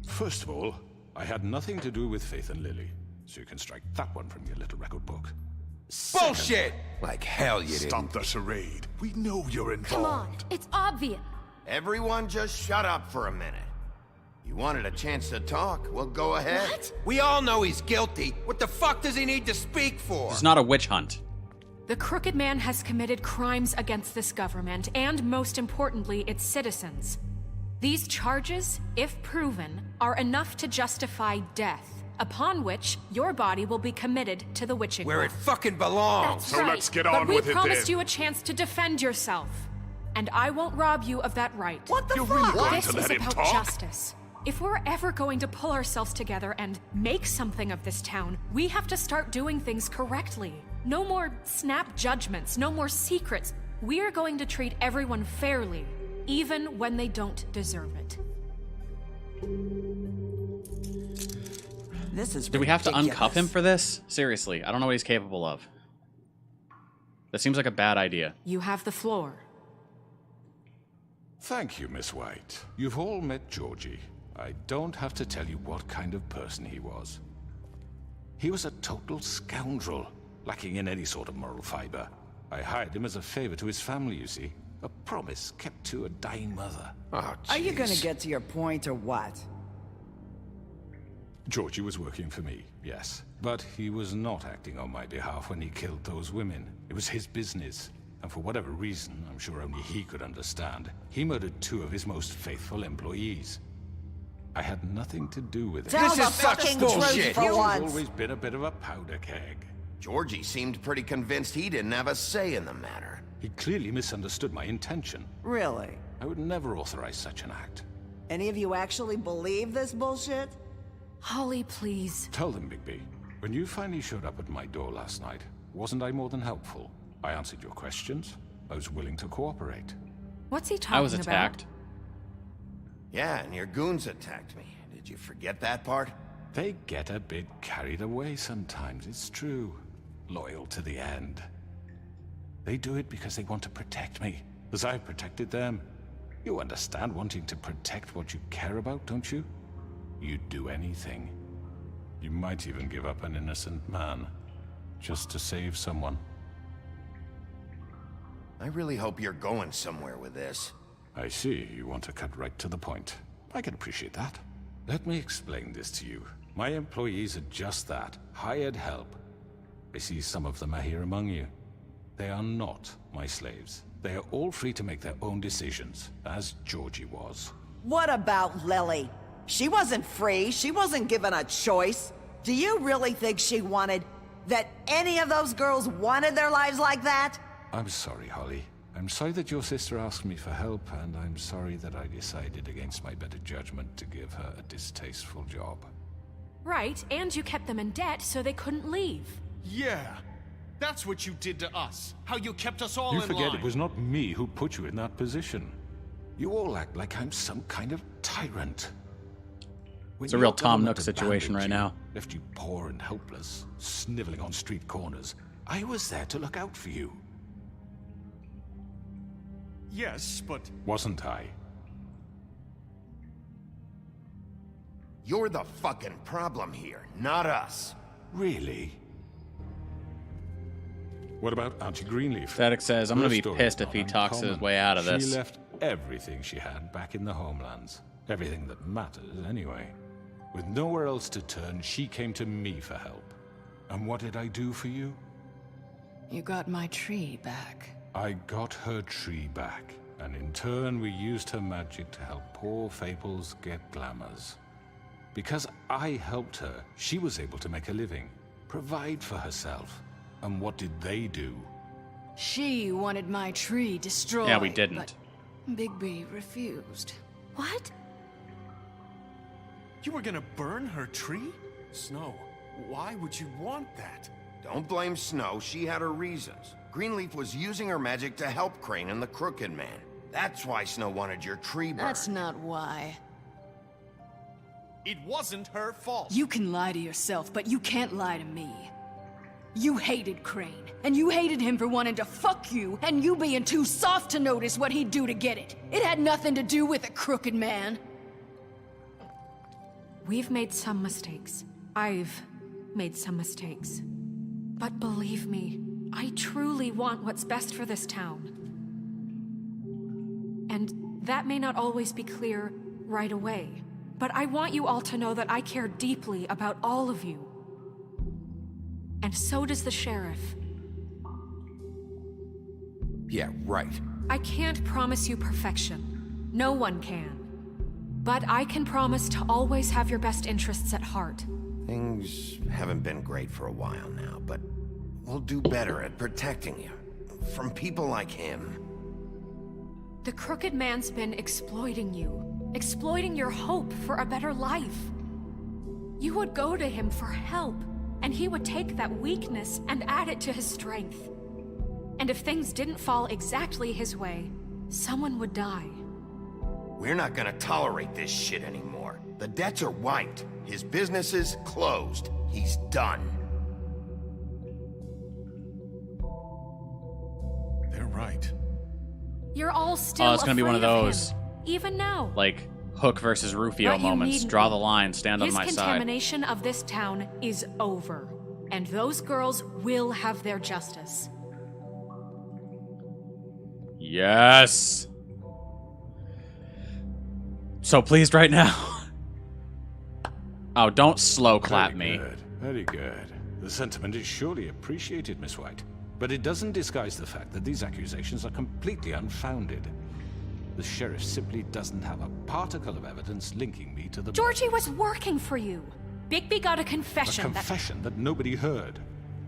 First of all, I had nothing to do with Faith and Lily, so you can strike that one from your little record book. Bullshit! Like hell you didn't. Stop the charade. We know you're involved. Come on, it's obvious. Everyone just shut up for a minute. You wanted a chance to talk? Well, go ahead. What? We all know he's guilty. What the fuck does he need to speak for? It's not a witch hunt. The Crooked Man has committed crimes against this government and, most importantly, its citizens. These charges, if proven, are enough to justify death, upon which your body will be committed to the witching Where it well. fucking belongs. That's So right. let's get But on we with it promised then. you a chance to defend yourself, and I won't rob you of that right. What the You're fuck? really going This to is let him about talk? justice. If we're ever going to pull ourselves together and make something of this town, we have to start doing things correctly. No more snap judgments, no more secrets. We are going to treat everyone fairly, even when they don't deserve it. This is Do we have to ridiculous. uncuff him for this? Seriously, I don't know what he's capable of. That seems like a bad idea. You have the floor. Thank you, Miss White. You've all met Georgie. I don't have to tell you what kind of person he was. He was a total scoundrel, lacking in any sort of moral fiber. I hired him as a favor to his family, you see. A promise kept to a dying mother. Oh, Are you gonna get to your point or what? Georgie was working for me, yes. But he was not acting on my behalf when he killed those women. It was his business. And for whatever reason, I'm sure only he could understand, he murdered 2 of his most faithful employees. I had nothing to do with it. This is such bullshit. Georgie's always been a bit of a powder keg. Georgie seemed pretty convinced he didn't have a say in the matter. He clearly misunderstood my intention. Really? I would never authorize such an act. Any of you actually believe this bullshit? Holly, please. Tell them, Bigby. When you finally showed up at my door last night, wasn't I more than helpful? I answered your questions. I was willing to cooperate. What's he talking about? I was attacked. Yeah, and your goons attacked me. Did you forget that part? They get a bit carried away sometimes, it's true. Loyal to the end. They do it because they want to protect me, as I've protected them. You understand wanting to protect what you care about, don't you? You'd do anything. You might even give up an innocent man, just to save someone. I really hope you're going somewhere with this. I see, you want to cut right to the point. I can appreciate that. Let me explain this to you. My employees are just that, hired help. I see some of them are here among you. They are not my slaves. They are all free to make their own decisions, as Georgie was. What about Lily? She wasn't free. She wasn't given a choice. Do you really think she wanted... that any of those girls wanted their lives like that? I'm sorry, Holly. I'm sorry that your sister asked me for help, and I'm sorry that I decided against my better judgment to give her a distasteful job. Right, and you kept them in debt so they couldn't leave. Yeah, that's what you did to us. How you kept us all You in forget line. it was not me who put you in that position. You all act like I'm some kind of tyrant. It's a real Tom Nook situation right now. Left you poor and helpless, sniveling on street corners. I was there to look out for you. Yes, but... Wasn't I? You're the fucking problem here, not us. Really? What about Auntie Greenleaf? Static says, I'm gonna Her be story's pissed if not he talks his uncommon. way out of this. She left everything she had back in the homelands. Everything that matters, anyway. With nowhere else to turn, she came to me for help. And what did I do for you? You got my tree back. I got her tree back, and in turn we used her magic to help poor Fables get glamours. Because I helped her, she was able to make a living, provide for herself. And what did they do? She wanted my tree destroyed. Yeah, we didn't. But Bigby refused. What? You were gonna burn her tree? Snow, why would you want that? Don't blame Snow, she had her reasons. Greenleaf was using her magic to help Crane and the Crooked Man. That's why Snow wanted your tree burned. That's not why. It wasn't her fault. You can lie to yourself, but you can't lie to me. You hated Crane, and you hated him for wanting to fuck you, and you being too soft to notice what he'd do to get it. It had nothing to do with the Crooked Man. We've made some mistakes. I've made some mistakes. But believe me, I truly want what's best for this town. And that may not always be clear right away, but I want you all to know that I care deeply about all of you. And so does the sheriff. Yeah, right. I can't promise you perfection. No one can. But I can promise to always have your best interests at heart. Things haven't been great for a while now, but we'll do better at protecting you. From people like him. The Crooked Man's been exploiting you. exploiting your hope for a better life. You would go to him for help, and he would take that weakness and add it to his strength. And if things didn't fall exactly his way, someone would die. We're not gonna tolerate this shit anymore. The debts are wiped. His business is closed. He's done. They're right. You're all still it's gonna be one of afraid those, him, even now. like, Hook versus Rufio But you moments. needn't Draw be. the line, stand on His my side. contamination of this town is over, and those girls will have their justice. Yes. So pleased right now. Oh, don't slow clap Very me. good. Very good. The sentiment is surely appreciated, Miss White. But it doesn't disguise the fact that these accusations are completely unfounded. The sheriff simply doesn't have a particle of evidence linking me to the... Georgie was working for you. Bigby got a confession. A confession that nobody heard.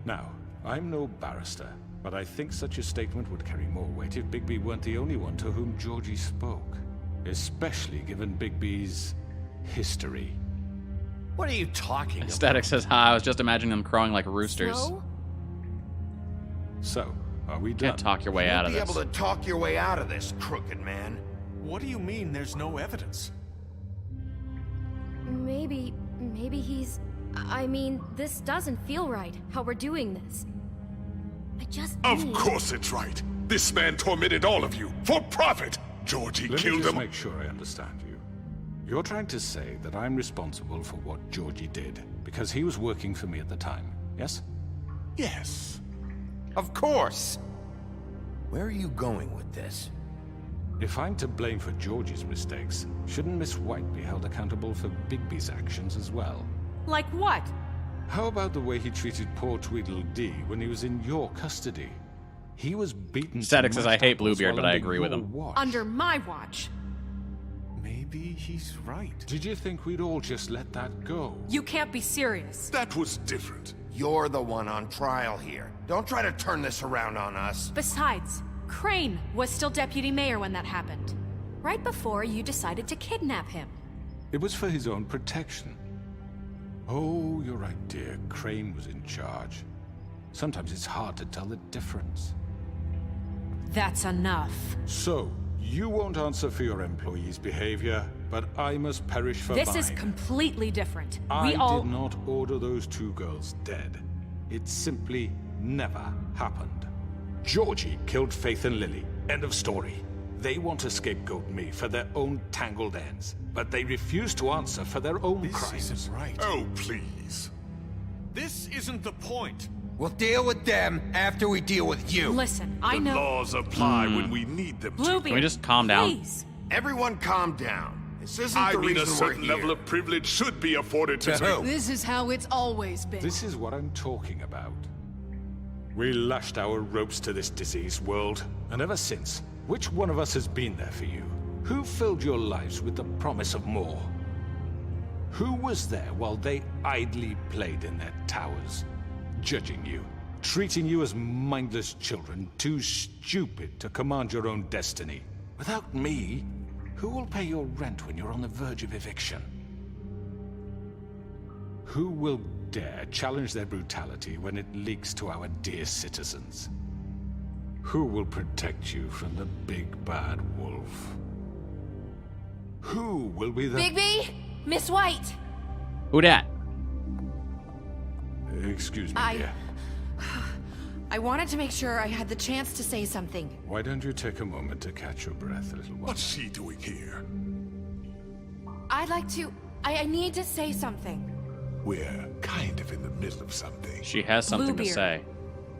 Now, I'm no barrister, but I think such a statement would carry more weight if Bigby weren't the only one to whom Georgie spoke. Especially given Bigby's history. What are you talking about? Static says, hi, I was just imagining them crowing like roosters. Snow? So, are we done? Can't talk your way out of You'll this. be able to talk your way out of this, crooked man. What do you mean there's no evidence? Maybe he's... I mean, this doesn't feel right, how we're doing this. I just Of need... course it's right. This man tormented all of you for profit. Georgie Let me killed just him. make sure I understand you. You're trying to say that I'm responsible for what Georgie did because he was working for me at the time, yes? Yes. Of course. Where are you going with this? If I'm to blame for Georgie's mistakes, shouldn't Miss White be held accountable for Bigby's actions as well? Like what? How about the way he treated poor Tweedledee when he was in your custody? He was beaten to Static says, I mashed hate apples Bluebeard, while but I under agree with your him. watch. Under my watch. Maybe he's right. Did you think we'd all just let that go? You can't be serious. That was different. You're the one on trial here. Don't try to turn this around on us. Besides, Crane was still deputy mayor when that happened. Right before you decided to kidnap him. It was for his own protection. Oh, you're right, dear. Crane was in charge. Sometimes it's hard to tell the difference. That's enough. So, you won't answer for your employees' behavior, but I must perish for This mine. is completely different. I We all... did not order those two girls dead. It simply never happened. Georgie killed Faith and Lily. End of story. They want to scapegoat me for their own tangled ends, but they refuse to answer for their own crimes. This isn't right. Oh, please. This isn't the point. We'll deal with them after we deal with you. Listen, I The know... laws apply when we need them to. Bluebeard, Can we just calm down? please. Everyone calm down. This isn't I the mean, a reason we're certain here. level of privilege should be afforded to To who? me. This is how it's always been. This is what I'm talking about. We lashed our ropes to this diseased world, and ever since, which one of us has been there for you? Who filled your lives with the promise of more? Who was there while they idly played in their towers, judging you, treating you as mindless children, too stupid to command your own destiny? Without me, who will pay your rent when you're on the verge of eviction? Who will dare challenge their brutality when it leaks to our dear citizens? Who will protect you from the big bad wolf? Who will be the... Bigby? Miss White! Who dat? Excuse me, I- dear. I wanted to make sure I had the chance to say something. Why don't you take a moment to catch your breath, little one? What's she doing here? I'd like to... I need to say something. We're kind of in the middle of something. She has something to Bluebeard. say.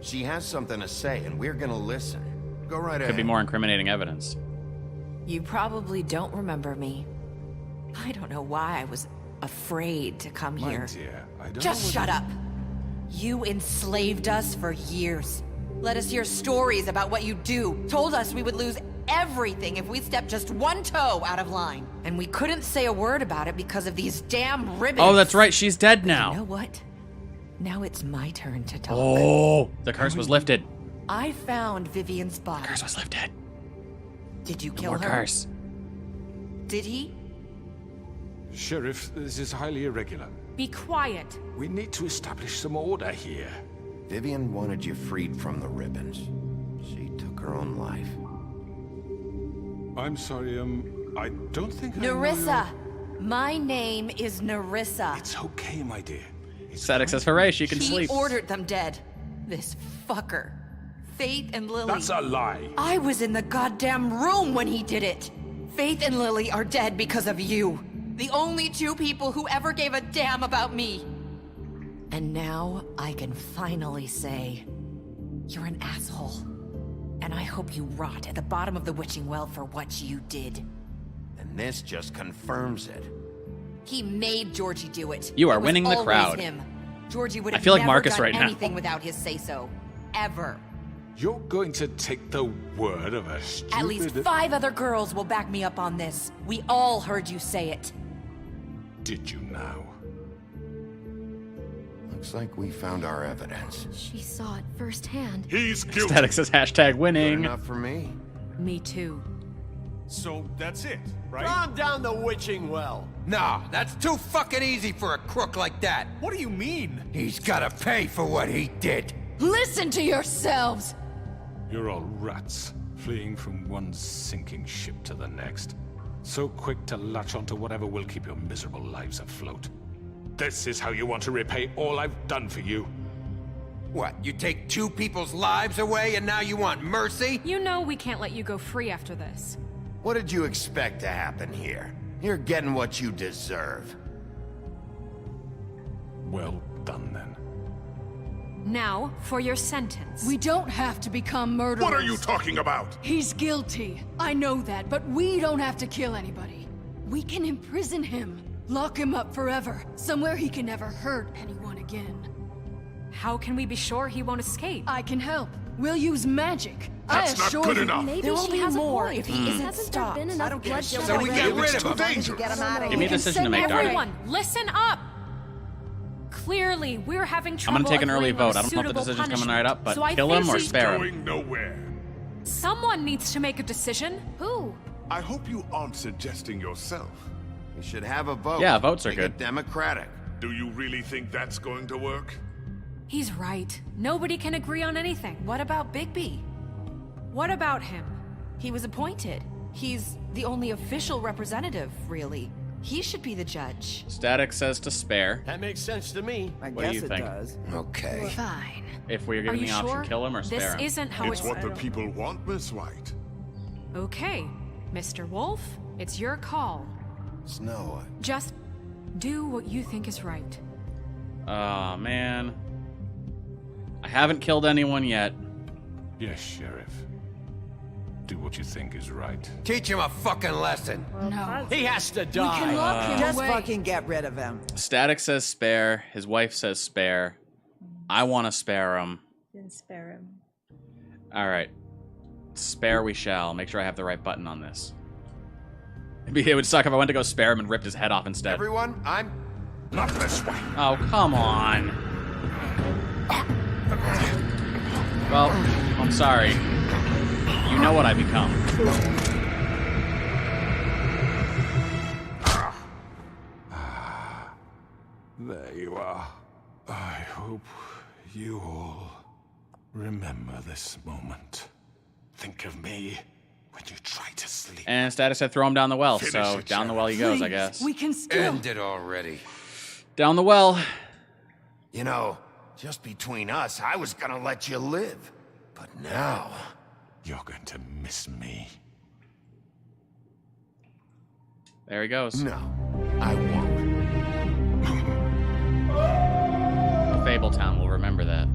She has something to say, and we're gonna listen. Go right ahead. Could be more incriminating evidence. You probably don't remember me. I don't know why I was afraid to come My here. dear, I don't Just know shut up. You enslaved us for years. Let us hear stories about what you do. Told us we would lose everything if we stepped just one toe out of line. And we couldn't say a word about it because of these damn ribbons. Oh, that's right. She's dead You now. know what? Now it's my turn to talk. Oh, the curse was lifted. I found Vivian's body. Curse was lifted. Did you No kill more her? curse. Did he? Sheriff, this is highly irregular. Be quiet. We need to establish some order here. Vivian wanted you freed from the ribbons. She took her own life. I'm sorry, I don't think Nerissa! My name is Nerissa. It's okay, my dear. Static says, hooray, she can He sleep. ordered them dead. This fucker. Faith and Lily. That's a lie. I was in the goddamn room when he did it. Faith and Lily are dead because of you. The only two people who ever gave a damn about me. And now I can finally say, you're an asshole. And I hope you rot at the bottom of the witching well for what you did. And this just confirms it. He made Georgie do it. You are It was winning the always crowd. Him. Georgie would I have feel like never Marcus done right now. anything without his say-so. Ever. You're going to take the word of a stupid... At least 5 other girls will back me up on this. We all heard you say it. Did you now? Looks like we found our evidence. She saw it firsthand. He's guilty. Static says, hashtag winning. Good enough for me. Me too. So that's it, right? Calm down the witching well. Nah, that's too fucking easy for a crook like that. What do you mean? He's gotta pay for what he did. Listen to yourselves! You're all rats, fleeing from one sinking ship to the next. So quick to latch onto whatever will keep your miserable lives afloat. This is how you want to repay all I've done for you. What, you take 2 people's lives away and now you want mercy? You know we can't let you go free after this. What did you expect to happen here? You're getting what you deserve. Well done, then. Now, for your sentence. We don't have to become murderers. What are you talking about? He's guilty. I know that, but we don't have to kill anybody. We can imprison him. Lock him up forever. Somewhere he can never hurt anyone again. How can we be sure he won't escape? I can help. We'll use magic. That's I not assure good you. enough. Maybe There will she be has more a point. if he isn't Hasn't stopped. there been enough bloodshed So we already? get rid of him. Dangerous. Get him out of Give me a here. decision to make, Dark. Everyone, listen up! Clearly, we're having I'm trouble gonna take an early agreeing on vote. a I don't know if the suitable decision's coming punishment. right up, but So I kill think him or we- spare him. Going nowhere. Someone needs to make a decision. Who? I hope you aren't suggesting yourself. We should have a vote. Yeah, votes are Make good. it democratic. Do you really think that's going to work? He's right. Nobody can agree on anything. What about Bigby? What about him? He was appointed. He's the only official representative, really. He should be the judge. Static says to spare. That makes sense to me. I What do guess you it think? does. Okay. Fine. If we're Are given you the option, sure? kill him or This spare him. isn't how It's it's... what the people want, Miss White. Okay, Mr. Wolf, it's your call. Snow. Just do what you think is right. Oh, man. I haven't killed anyone yet. Yes, Sheriff. Do what you think is right. Teach him a fucking lesson. No. He has to We can die. lock him Just away. fucking get rid of him. Static says spare. His wife says spare. I want to spare him. Didn't spare him. All right. Spare we shall. Make sure I have the right button on this. It would suck if I went to go spare him and ripped his head off instead. Everyone, I'm Not this way. Oh, come on. Well, I'm sorry. You know what I become. There you are. I hope you all remember this moment. Think of me when you try to sleep. And Status said throw him down the well, Finish so it, down the well he goes, I Please, guess. We can still. end it already. Down the well. You know, just between us, I was gonna let you live. But now... You're going to miss me. There he goes. No, I won't. Fabletown will remember that.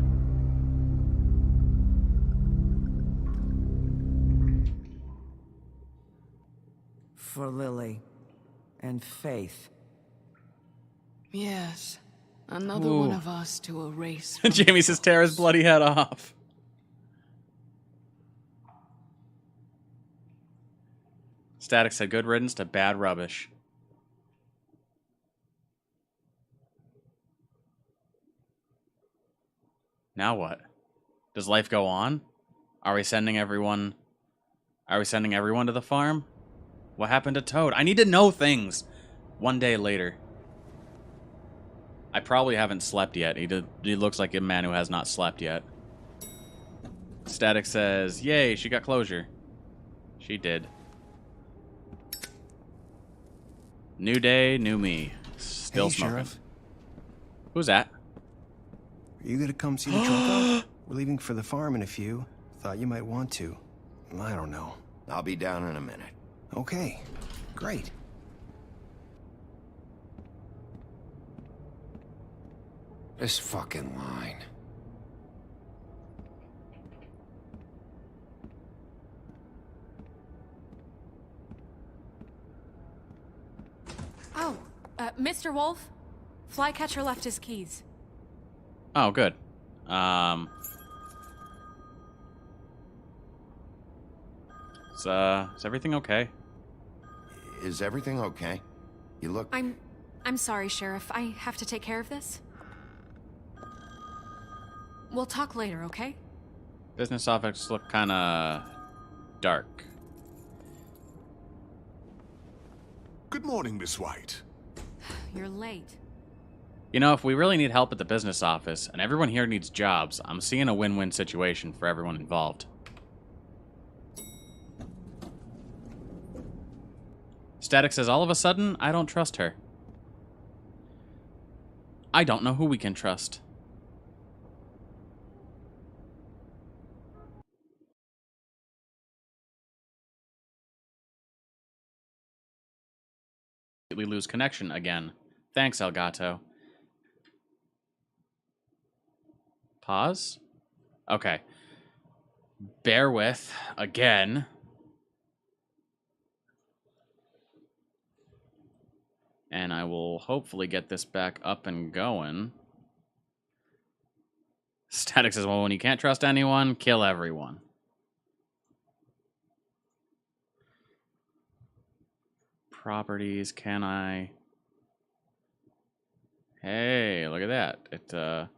For Lily and Faith. Yes. Another Ooh. one of us to erase. Jamie says tear his bloody head off. Static said good riddance to bad rubbish. Now what? Does life go on? Are we sending everyone to the farm? What happened to Toad? I need to know things. One day later. I probably haven't slept yet. He looks like a man who has not slept yet. Static says, yay, she got closure. She did. New day, new me. Still hey, smoking. Sheriff. Who's that? Are you gonna come see the Trunko? We're leaving for the farm in a few. Thought you might want to. I don't know. I'll be down in a minute. Okay, great. This fucking line. Oh, Mr. Wolf, Flycatcher left his keys. Oh, good. Is everything okay? Is everything okay? You look... I'm sorry, Sheriff. I have to take care of this. We'll talk later, okay? Business office look kind of dark. Good morning, Miss White. You're late. You know, if we really need help at the business office, and everyone here needs jobs, I'm seeing a win-win situation for everyone involved. Static says, all of a sudden, I don't trust her. I don't know who we can trust. We lose connection again. Thanks, Elgato. Pause? Okay. Bear with, again. And I will hopefully get this back up and going. Static says, well, when you can't trust anyone, kill everyone. Properties, can I? Hey, look at that. It, the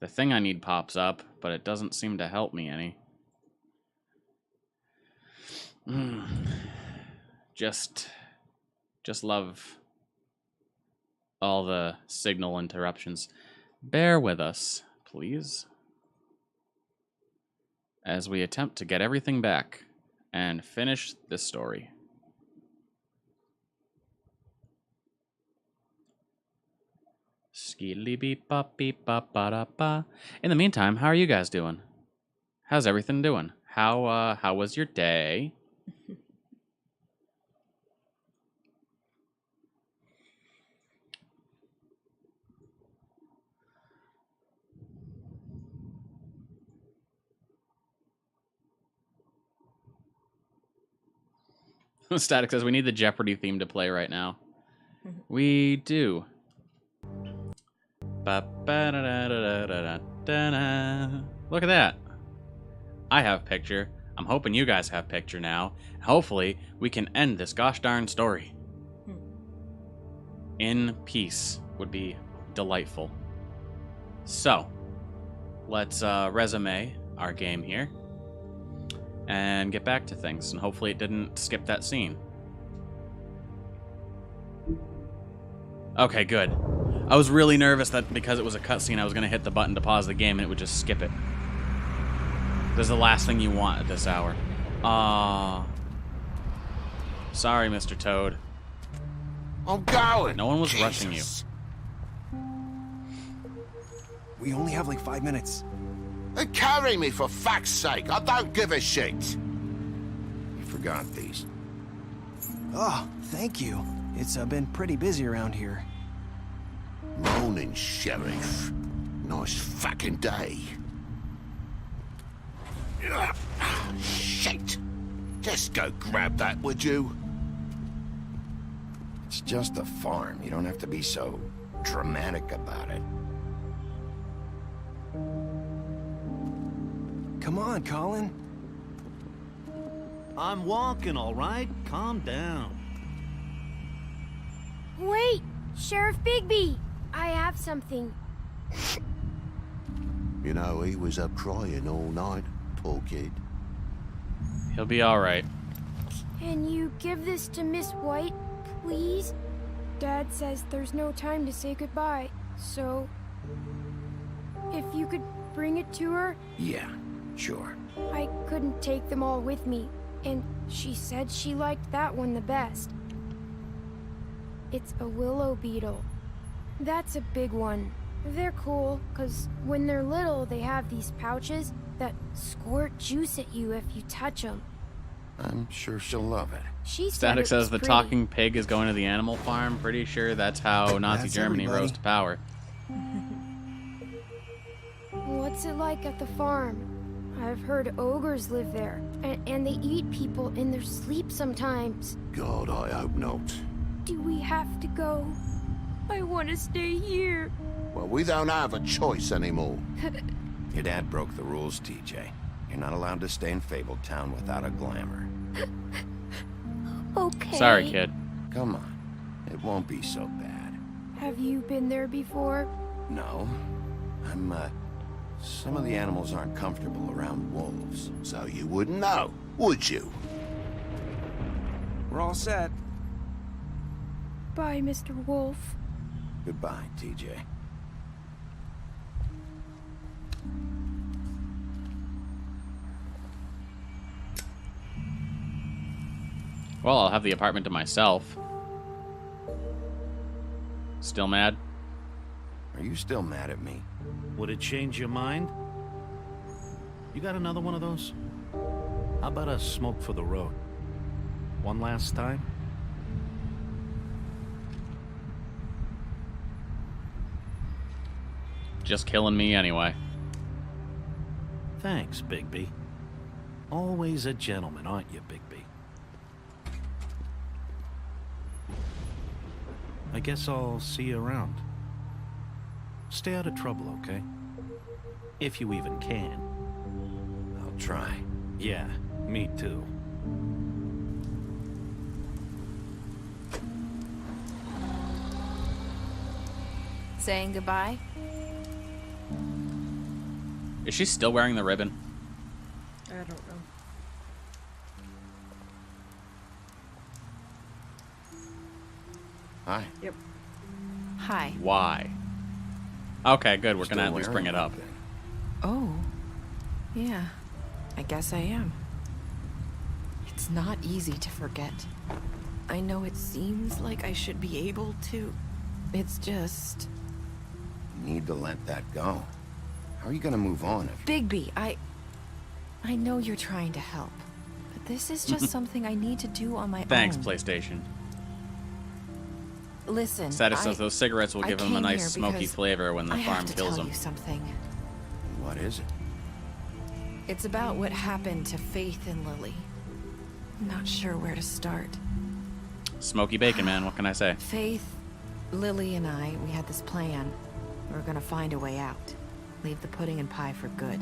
thing I need pops up, but it doesn't seem to help me any. Just love all the signal interruptions. Bear with us, please, as we attempt to get everything back and finish this story. Skilly beep bop beep bop ba da ba. In the meantime, how are you guys doing? How's everything doing? How was your day? Static says we need the Jeopardy theme to play right now. We do. Look at that. I have picture. I'm hoping you guys have picture now. Hopefully, we can end this gosh darn story. In peace would be delightful. So, let's resume our game here and get back to things. And hopefully it didn't skip that scene. Okay, good. I was really nervous that because it was a cutscene, I was going to hit the button to pause the game and it would just skip it. This is the last thing you want at this hour. Sorry, Mr. Toad. I'm going. No one was rushing you. We only have like 5 minutes. Carry me, for fuck's sake. I don't give a shit. You forgot these. Oh, thank you. It's been pretty busy around here. Morning, Sheriff. Nice fucking day. Shit. Just go grab that, would you? It's just a farm. You don't have to be so dramatic about it. Come on, Colin. I'm walking, all right? Calm down. Wait! Sheriff Bigby! I have something. You know, he was up crying all night, poor kid. He'll be alright. Can you give this to Miss White, please? Dad says there's no time to say goodbye, so... if you could bring it to her? Yeah, sure. I couldn't take them all with me, and she said she liked that one the best. It's a willow beetle. That's a big one. They're cool, because when they're little, they have these pouches that squirt juice at you if you touch them. I'm sure she'll love it. She said Static it says was the pretty. talking pig is going to the animal farm. Pretty sure that's how Nazi That's Germany everybody. rose to power. What's it like at the farm? I've heard ogres live there, and they eat people in their sleep sometimes. God, I hope not. Do we have to go? I want to stay here. Well, we don't have a choice anymore. Your dad broke the rules, TJ. You're not allowed to stay in Fabletown without a glamour. Okay. Sorry, kid. Come on. It won't be so bad. Have you been there before? No. Some of the animals aren't comfortable around wolves. So you wouldn't know, would you? We're all set. Bye, Mr. Wolf. Goodbye, TJ. Well, I'll have the apartment to myself. Still mad? Are you still mad at me? Would it change your mind? You got another one of those? How about a smoke for the road? One last time? Just killing me anyway. Thanks, Bigby. Always a gentleman, aren't you, Bigby? I guess I'll see you around. Stay out of trouble, okay? If you even can. I'll try. Yeah, me too. Saying goodbye? Is she still wearing the ribbon? I don't know. Hi. Yep. Hi. Why? Okay, good. We're gonna Still at least wearing bring it up. Oh. Yeah. I guess I am. It's not easy to forget. I know it seems like I should be able to. It's just... You need to let that go. How are you gonna move on if... Bigby, I know you're trying to help, but this is just something I need to do on my Thanks, own. PlayStation. Listen, Status says those cigarettes will I give him a came nice here smoky because flavor when the I have farm to kills tell him. you something. What is it? It's about what happened to Faith and Lily. I'm not sure where to start. Smoky bacon, man. What can I say? Faith, Lily, and I, we had this plan. We were gonna find a way out. Leave the pudding and pie for good.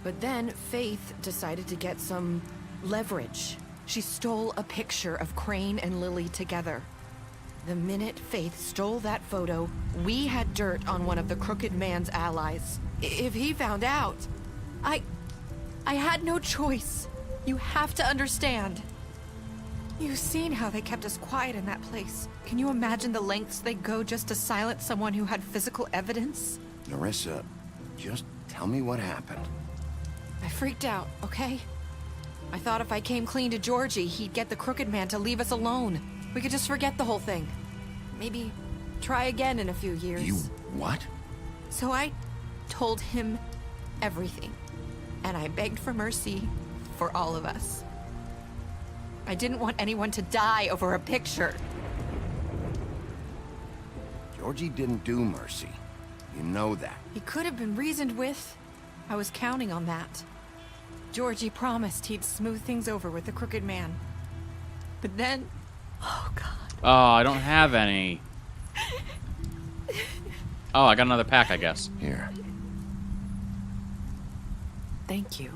But then Faith decided to get some leverage. She stole a picture of Crane and Lily together. The minute Faith stole that photo, we had dirt on one of the Crooked Man's allies. If he found out, I had no choice. You have to understand. You've seen how they kept us quiet in that place. Can you imagine the lengths they go just to silence someone who had physical evidence? Nerissa, just tell me what happened. I freaked out, okay? I thought if I came clean to Georgie, he'd get the Crooked Man to leave us alone. We could just forget the whole thing. Maybe try again in a few years. You what? So I told him everything. And I begged for mercy for all of us. I didn't want anyone to die over a picture. Georgie didn't do mercy. You know that. He could have been reasoned with. I was counting on that. Georgie promised he'd smooth things over with the Crooked Man. But then... Oh, God. Oh, I don't have any. Oh, I got another pack, I guess. Here. Thank you.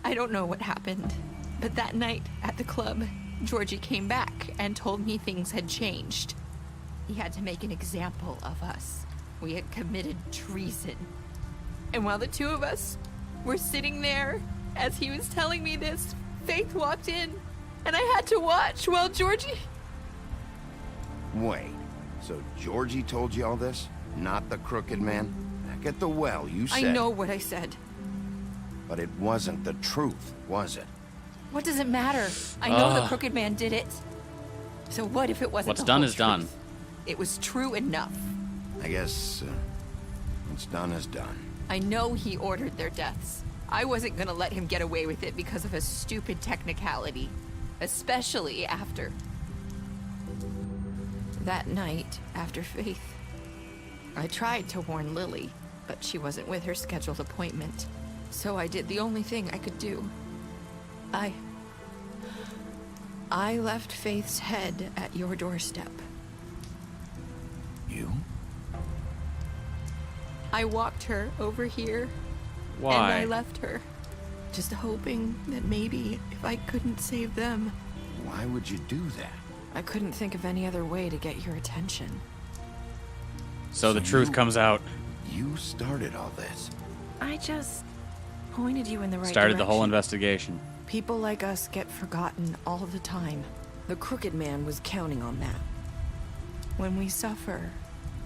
I don't know what happened, but that night at the club, Georgie came back and told me things had changed. He had to make an example of us. We had committed treason. And while the two of us We're sitting there. As he was telling me this, Faith walked in, and I had to watch while Georgie... Wait, so Georgie told you all this? Not the Crooked Man? Back at the well, you said... I know what I said. But it wasn't the truth, was it? What does it matter? I know the Crooked Man did it. So what if it wasn't What's the done whole is done. truth? It was true enough. I guess, what's done is done. I know he ordered their deaths. I wasn't gonna let him get away with it because of a stupid technicality. Especially after... that night, after Faith. I tried to warn Lily, but she wasn't with her scheduled appointment. So I did the only thing I could do. I left Faith's head at your doorstep. You? I walked her over here. Why? And I left her. Just hoping that maybe if I couldn't save them. Why would you do that? I couldn't think of any other way to get your attention. So the truth comes out. You started all this. I just pointed you in the right Started the whole direction. investigation. People like us get forgotten all the time. The Crooked Man was counting on that. When we suffer,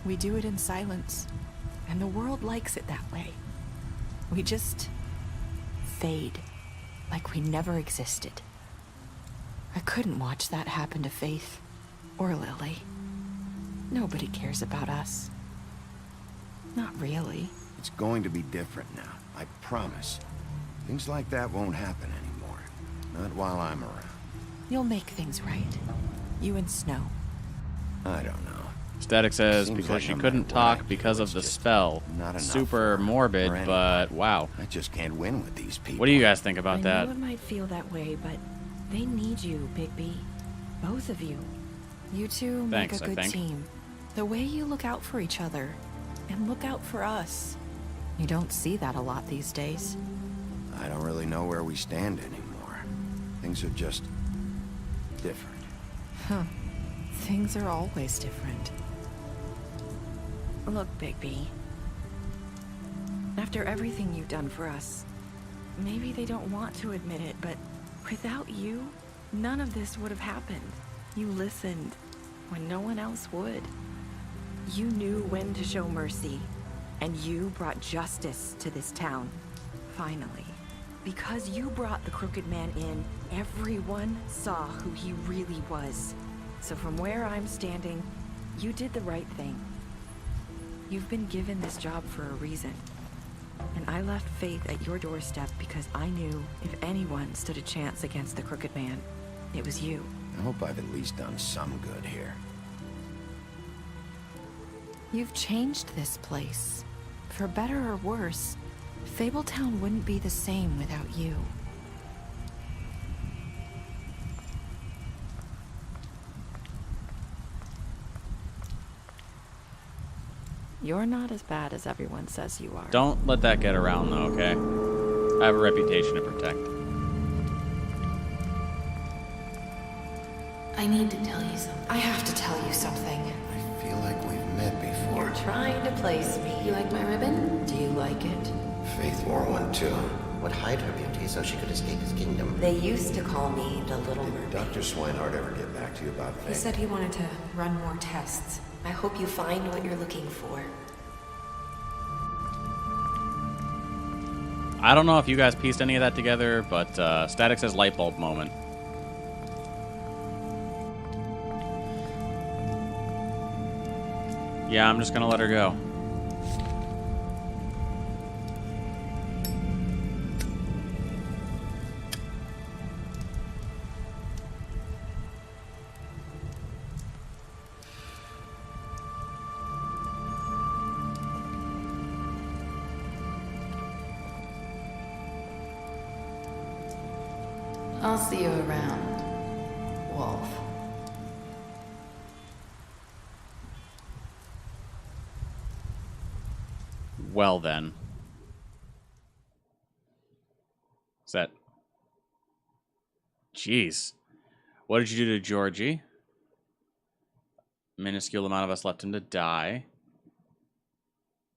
we do it in silence. And the world likes it that way. We just fade, like we never existed. I couldn't watch that happen to Faith, or Lily. Nobody cares about us. Not really. It's going to be different now, I promise. Things like that won't happen anymore. Not while I'm around. You'll make things right. You and Snow. I don't know. Static says Seems because like she no couldn't matter what I talk do, because of it's the just spell. not enough Super for morbid, anybody. but wow. I just can't win with these people. What do you guys think about I that? know it might feel that way, but they need you, Bigby. Both of you. You two make Thanks, a I good think. team. The way you look out for each other, and look out for us. You don't see that a lot these days. I don't really know where we stand anymore. Things are just different. Huh. Things are always different. Look, Bigby. After everything you've done for us, maybe they don't want to admit it, but without you, none of this would have happened. You listened when no one else would. You knew when to show mercy, and you brought justice to this town. Finally. Because you brought the Crooked Man in, everyone saw who he really was. So from where I'm standing, you did the right thing. You've been given this job for a reason. And I left Faith at your doorstep because I knew if anyone stood a chance against the Crooked Man, it was you. I hope I've at least done some good here. You've changed this place. For better or worse, Fabletown wouldn't be the same without you. You're not as bad as everyone says you are. Don't let that get around, though, okay? I have a reputation to protect. I need to tell you something. I have to tell you something. I feel like we've met before. You're trying to place me. You like my ribbon? Do you like it? Faith wore one too. Would hide her beauty so she could escape his kingdom. They used to call me the Little Did Mermaid. Dr. Swinehart ever get back to you about He Faith? said he wanted to run more tests. I hope you find what you're looking for. I don't know if you guys pieced any of that together, but Static says light bulb moment. Yeah, I'm just gonna let her go. I'll see you around, Wolf. Well then. Is that... Jeez. What did you do to Georgie? Minuscule amount of us left him to die.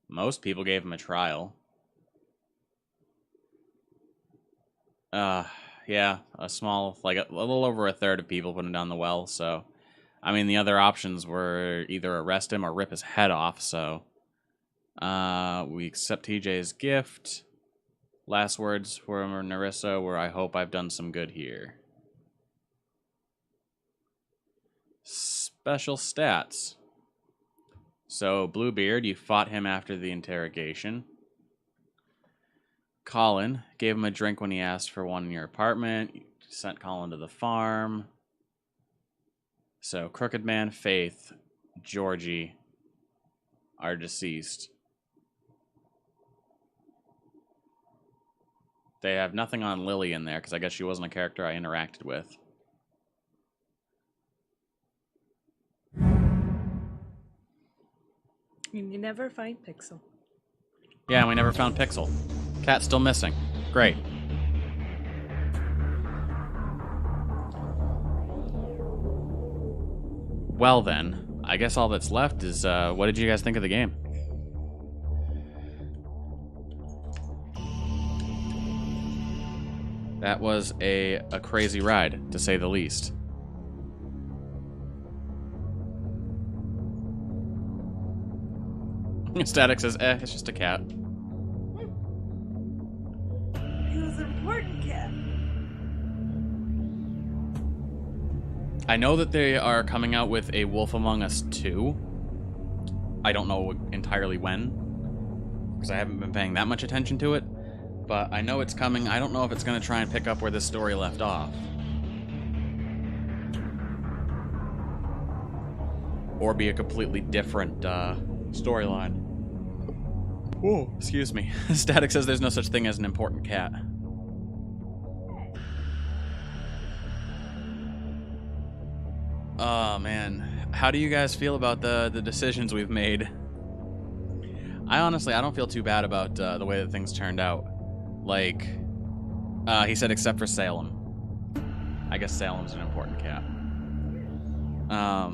Most people gave him a trial. Yeah, a small, like a little over a third of people put him down the well, so... I mean, the other options were either arrest him or rip his head off, so... we accept TJ's gift. Last words from Nerissa were, I hope I've done some good here. Special stats. So, Bluebeard, you fought him after the interrogation. Colin, gave him a drink when he asked for one in your apartment. You sent Colin to the farm. So, Crooked Man, Faith, Georgie are deceased. They have nothing on Lily in there, because I guess she wasn't a character I interacted with. And you never find Pixel. Yeah, we never found Pixel. Cat's still missing. Great. Well then, I guess all that's left is, what did you guys think of the game? That was a crazy ride, to say the least. Static says, it's just a cat. He was an important cat. I know that they are coming out with a Wolf Among Us 2. I don't know entirely when, because I haven't been paying that much attention to it. But I know it's coming. I don't know if it's going to try and pick up where this story left off. Or be a completely different storyline. Whoa, excuse me. Static says there's no such thing as an important cat. Oh, man. How do you guys feel about the decisions we've made? I don't feel too bad about the way that things turned out. Like, he said except for Salem. I guess Salem's an important cat. I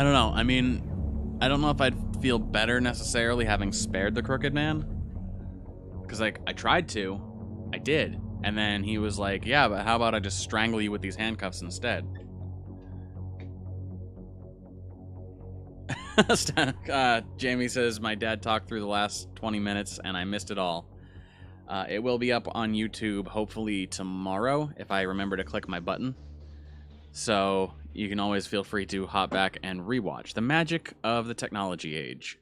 don't know. I mean, I don't know if I'd feel better necessarily having spared the Crooked Man. Because, like, I tried to. I did. And then he was like, yeah, but how about I just strangle you with these handcuffs instead? Jamie says, my dad talked through the last 20 minutes and I missed it all. It will be up on YouTube hopefully tomorrow if I remember to click my button. So you can always feel free to hop back and rewatch. The magic of the technology age.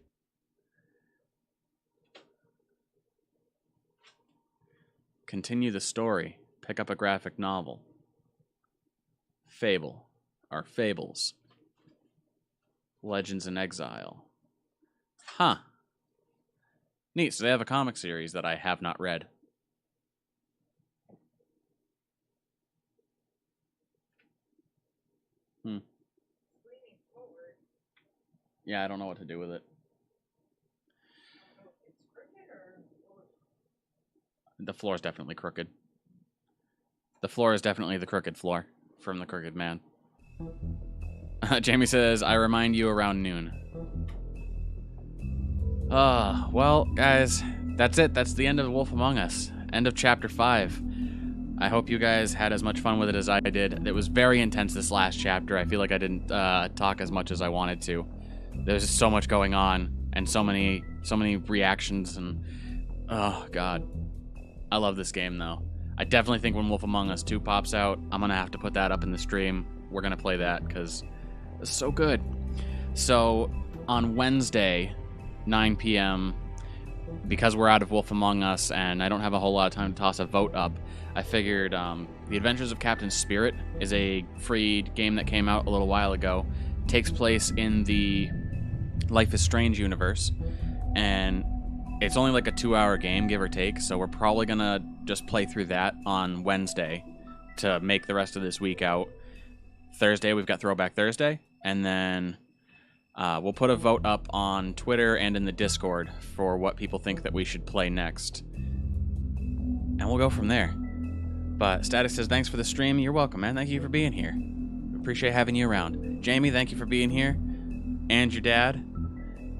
Continue the story. Pick up a graphic novel. Fable. Or fables. Legends in Exile. Huh. Neat. So they have a comic series that I have not read. Yeah, I don't know what to do with it. The floor is definitely crooked. The floor is definitely the crooked floor from the Crooked Man. Jamie says, I remind you around noon. Well, guys, that's it. That's the end of Wolf Among Us. End of Chapter 5. I hope you guys had as much fun with it as I did. It was very intense this last chapter. I feel like I didn't talk as much as I wanted to. There's just so much going on, and so many reactions, and oh god. I love this game, though. I definitely think when Wolf Among Us 2 pops out, I'm going to have to put that up in the stream. We're going to play that, because it's so good. So, on Wednesday, 9 p.m., because we're out of Wolf Among Us, and I don't have a whole lot of time to toss a vote up, I figured The Adventures of Captain Spirit is a free game that came out a little while ago. It takes place in the Life is Strange universe, and it's only like a 2-hour game, give or take, so we're probably going to just play through that on Wednesday to make the rest of this week out. Thursday, we've got Throwback Thursday, and then we'll put a vote up on Twitter and in the Discord for what people think that we should play next. And we'll go from there. But Static says, thanks for the stream. You're welcome, man. Thank you for being here. Appreciate having you around. Jamie, thank you for being here. And your dad.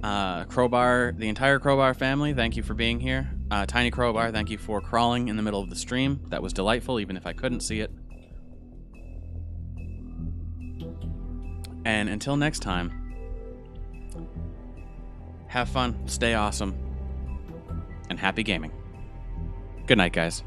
Crowbar, the entire Crowbar family, thank you for being here. Tiny Crowbar, thank you for crawling in the middle of the stream. That was delightful, even if I couldn't see it. And until next time, have fun, stay awesome, and happy gaming. Good night, guys.